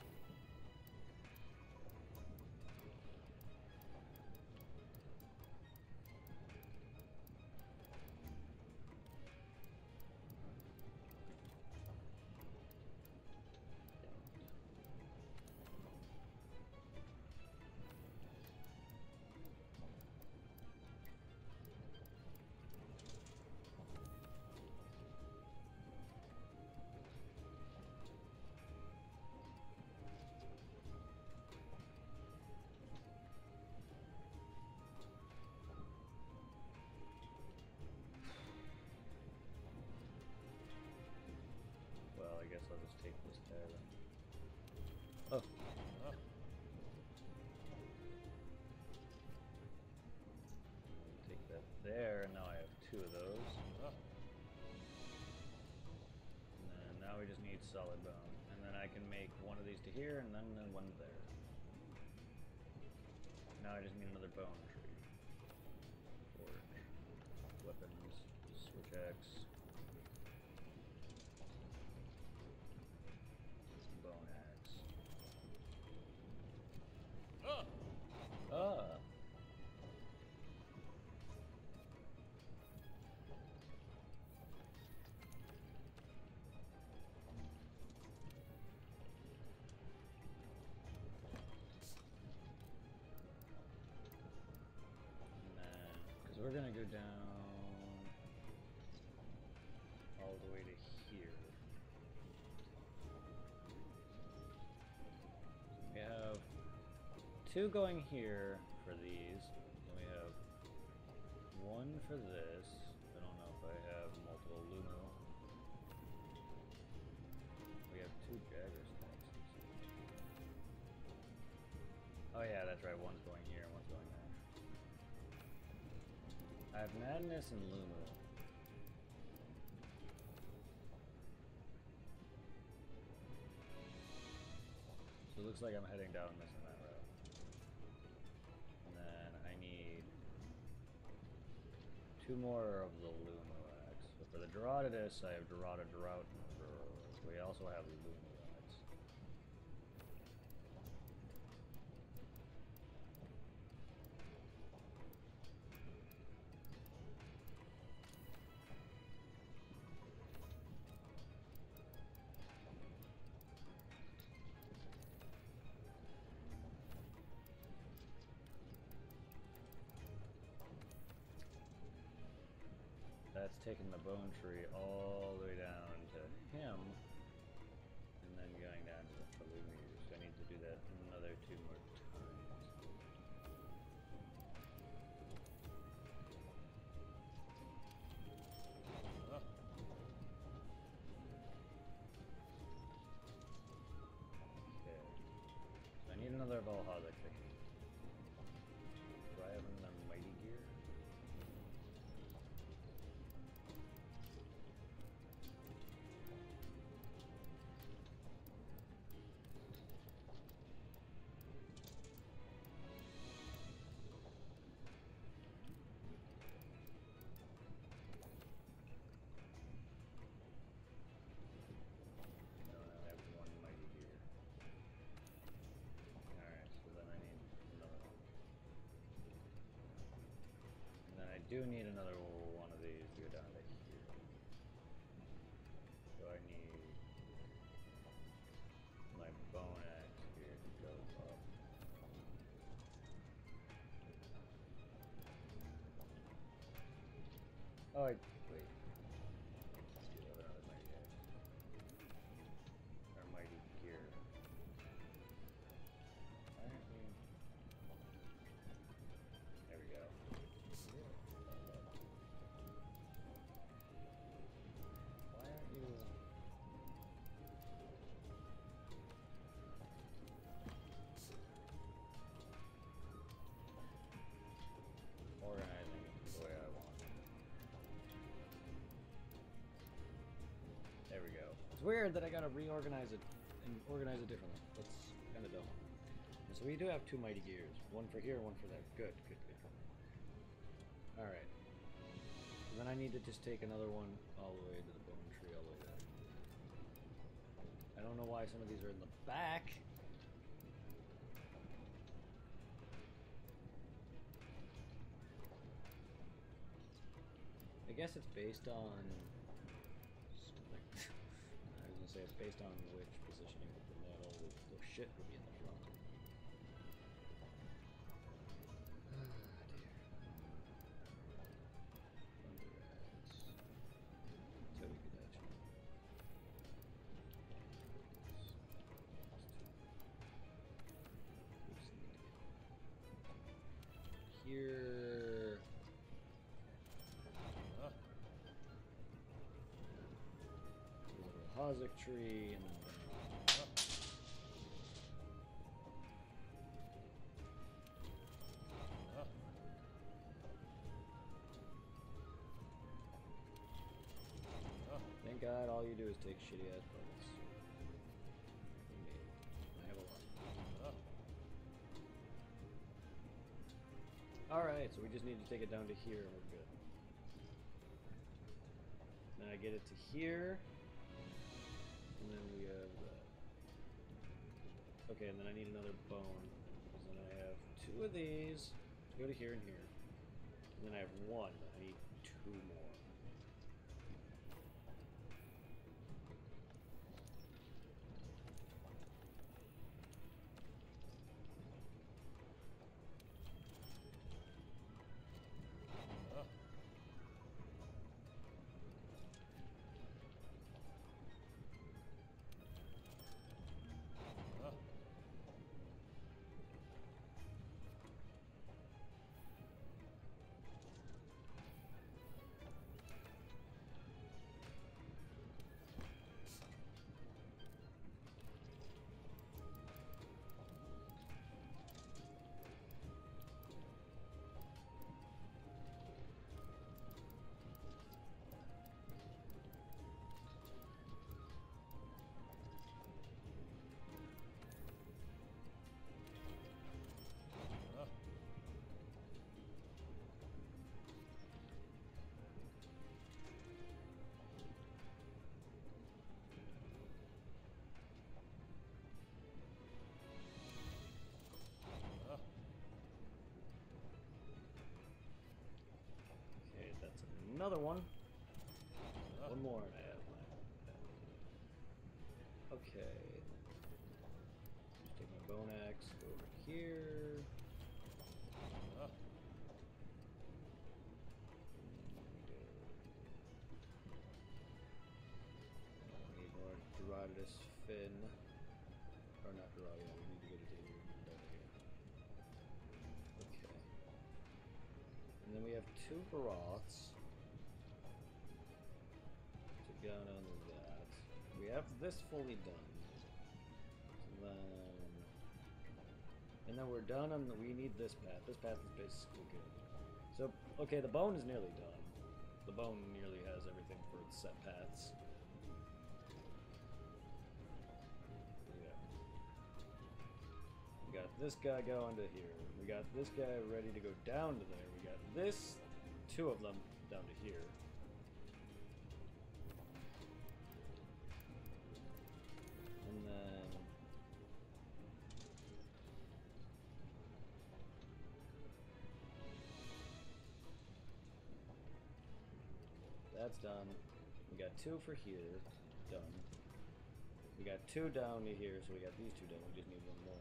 Well, I guess I'll just take this there then. Oh. Oh. Take that there, and now I have 2 of those. Oh. And then now we just need solid bone. And then I can make one of these to here, and then one there. Now I just need another bone tree. Forge. Weapons. Switch axe. Bone axe. Ah! Because we're gonna go down all the way to here. We have 2 going here for these. Then we have 1 for this. I don't know if I have multiple Lumo. We have 2 Jagger stacks. Oh yeah, that's right. One's going here and one's going there. I have Madness and Lumo. So it looks like I'm heading down this and that route. And then I need 2 more of the Lumo axe. So for the Dorotodus, I have Dorota Drought. We also have Lumo axe. that's taking the bone tree all the way down to him, and then going down to the Falumir. So I need to do that another 2 more times. Oh. Okay. So I need another Valhalla chicken. Do I have another mighty gear? No, I only have 1 mighty gear. Alright, so then I need another one. And then I do need another one of these to go down to here. So I need my bone axe here to go up. Oh, wait. Let's do another mighty axe. Or mighty gear. Why aren't we... There we go. Why aren't you... organizing it the way I want? There we go. It's weird that I gotta reorganize it and organize it differently. That's kind of dumb. And so we do have 2 mighty gears. One for here, one for there. Good. Alright. So then I need to just take another one all the way to the bone tree, all the way there. I don't know why some of these are in the back. I guess it's based on something. I was gonna say it's based on which position you put the metal. The shit would be in the front. Ah, dear. So we could actually. Here. Hazik tree and thank God all you do is take shitty ass bullets. I have a lot. Alright, so we just need to take it down to here and we're good. Then I get it to here. And then we have that. Okay, and then I need another bone. Because then I have 2 of these to go to here and here. And then I have 1. I need 2 more. Another one. One more and I have my... Okay. Just take my bone axe, go over here. in, or not Garou, yeah, we need to go to David over here. Okay. And then we have 2 Baroths to go down to that. We have this fully done. So then we're done on the, we need this path. This path is basically good. So, okay, the bone is nearly done. The bone nearly has everything for its set paths. Yeah. We got this guy going to here. We got this guy ready to go down to there. We got this, 2 of them down to here. And then that's done. We got 2 for here, done. We got 2 down to here, so we got these 2 done. We just need 1 more.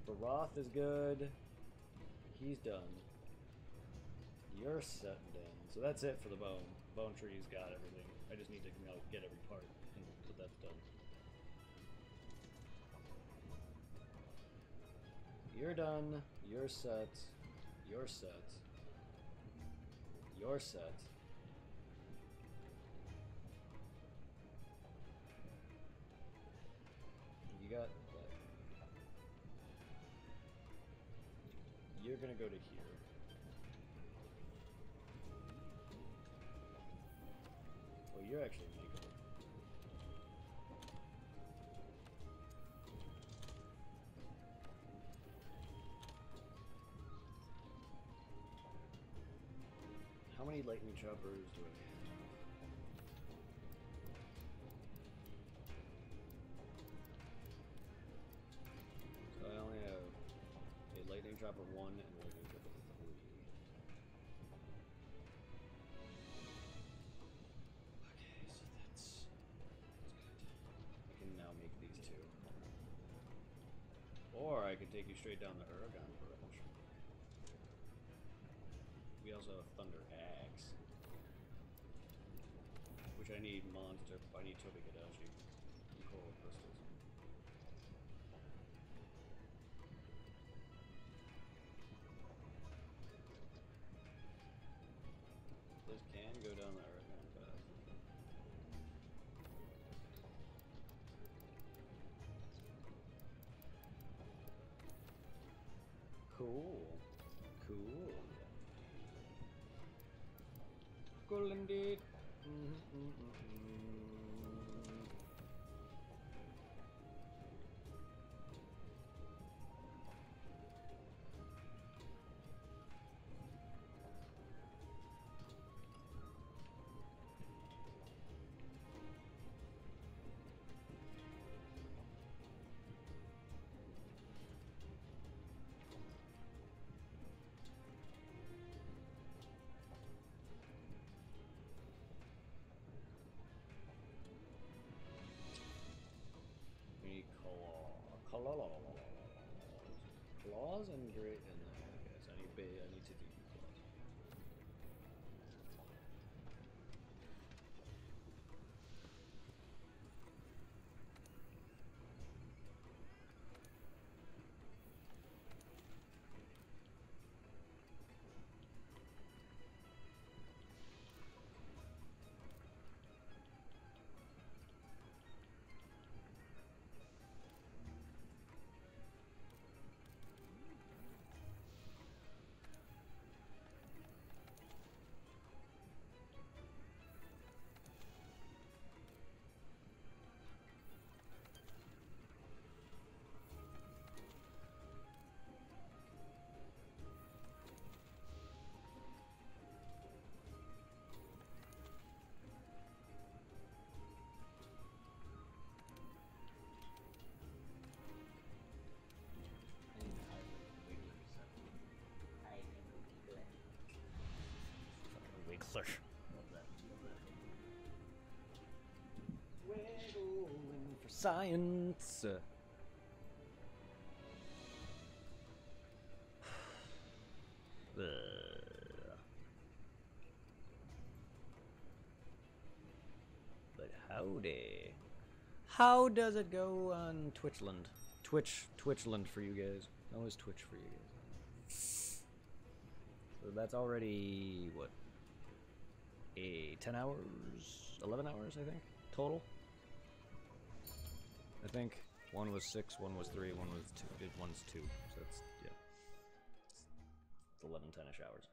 Baroth is good. He's done. You're setting down. So that's it for the bone. Bone tree's got everything. I just need to get every part, and but that's done. You're done. You're set. You're set. You're set. You got that. You're gonna go to here. Well, you're actually making it. How many lightning choppers do I have? So I only have a lightning chopper 1 and a lightning chopper 3. Okay, so that's good. I can now make these 2. Or I could take you straight down the Uragaan Bridge. We also have Thunder Axe, which I need monster. I need Tobi-Kadachi and Coral Crystals. This can go down the Uragaan path. Cool. Cool. Cool indeed. Claws and great in there, I guess. I need to do claws. Wiggler. Wiggling for science. But howdy. How does it go on Twitchland? Twitchland for you guys. How is Twitch for you guys? So that's already, what? 10 hours? 11 hours, I think, total? I think. One was 6, one was 3, one was 2. One's 2. So that's, yeah. It's 11, 10-ish hours.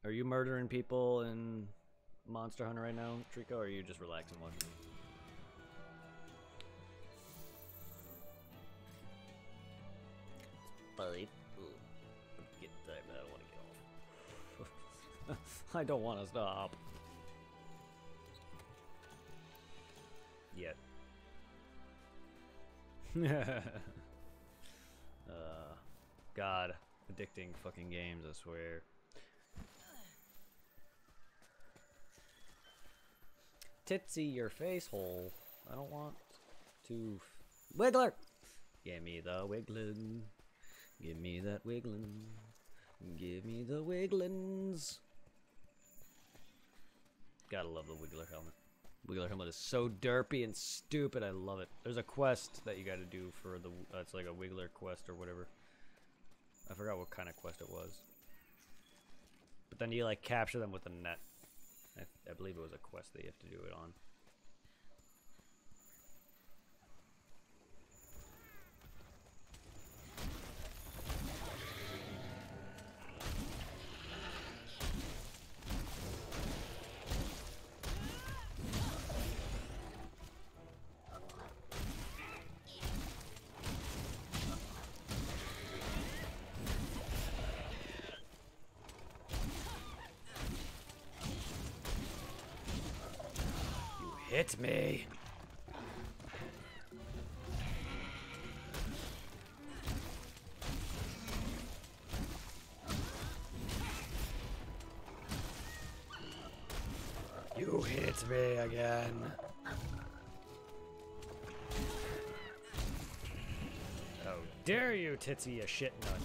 Are you murdering people in Monster Hunter right now, Trico, or are you just relaxing watching? Get that, I don't want to get off. I don't want to stop. Yet. God, addicting fucking games, I swear. Titsy your face hole. I don't want to. Wiggler! Give me the wigglin'. Give me that wigglin'. Give me the wigglins. Gotta love the Wiggler helmet. Wiggler helmet is so derpy and stupid. I love it. There's a quest that you gotta do for the. It's like a Wiggler quest or whatever. I forgot what kind of quest it was. But then you like capture them with a net. I believe it was a quest that you have to do it on. Hit me. You hit me again. How dare you, Titsy, you shit nut.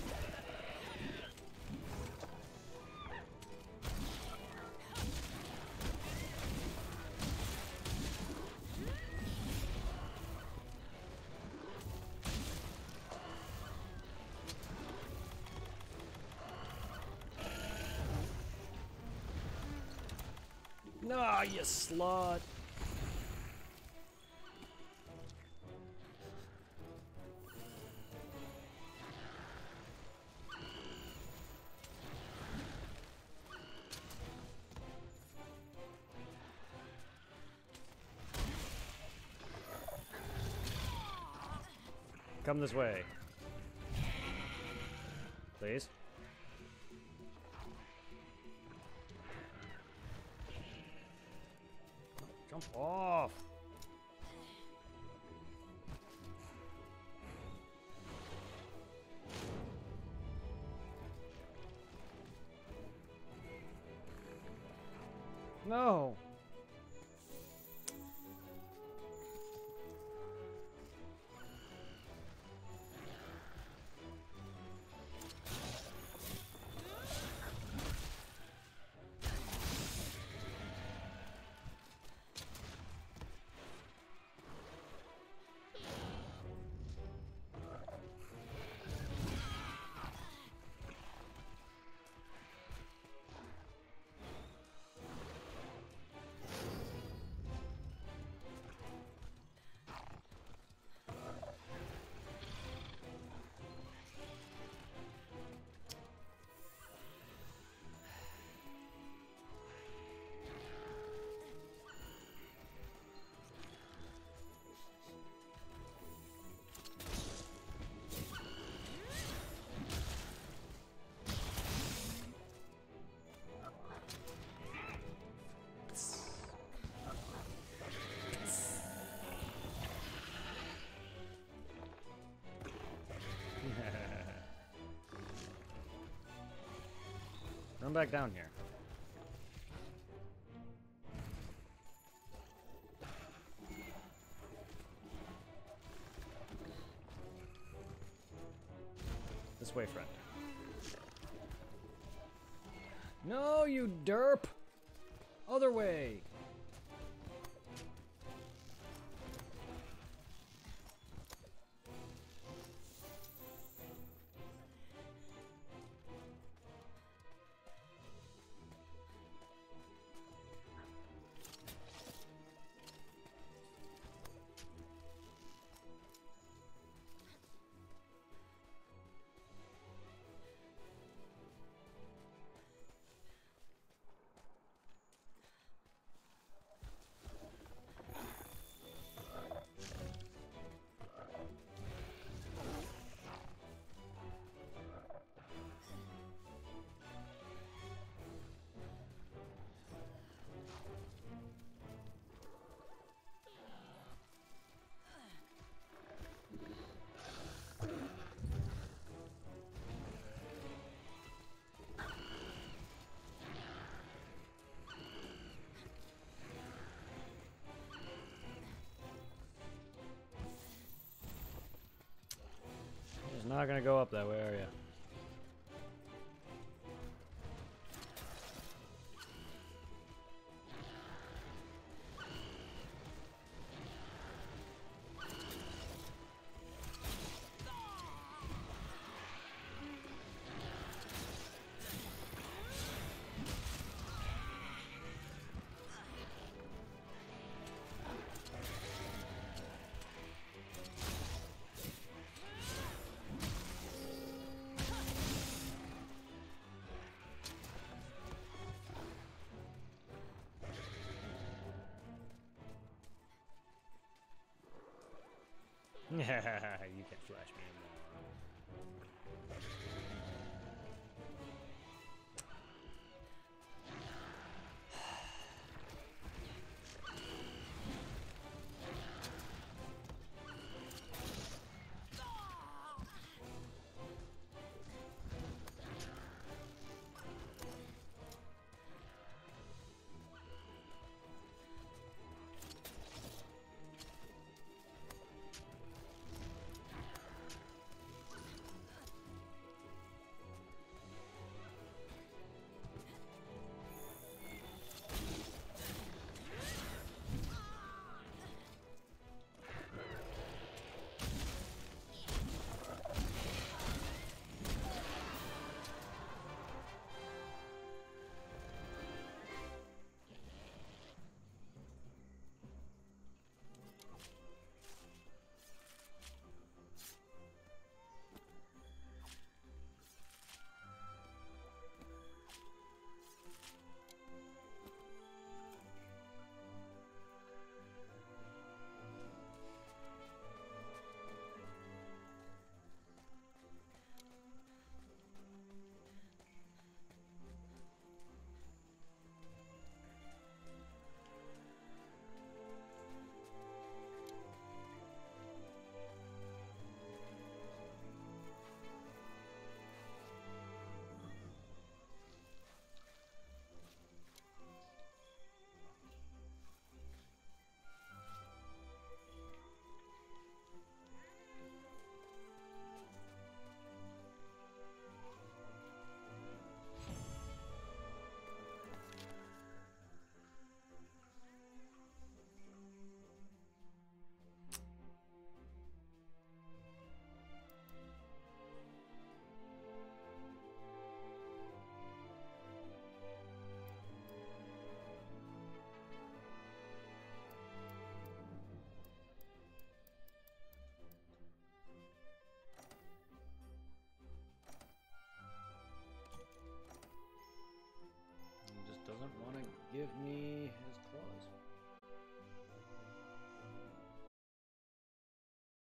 Nah, you slut. Come this way. Please. Jump off! No! Come back down here. This way, friend. No, you derp! Other way! It's not gonna go up that way, are you? You can flash me in there.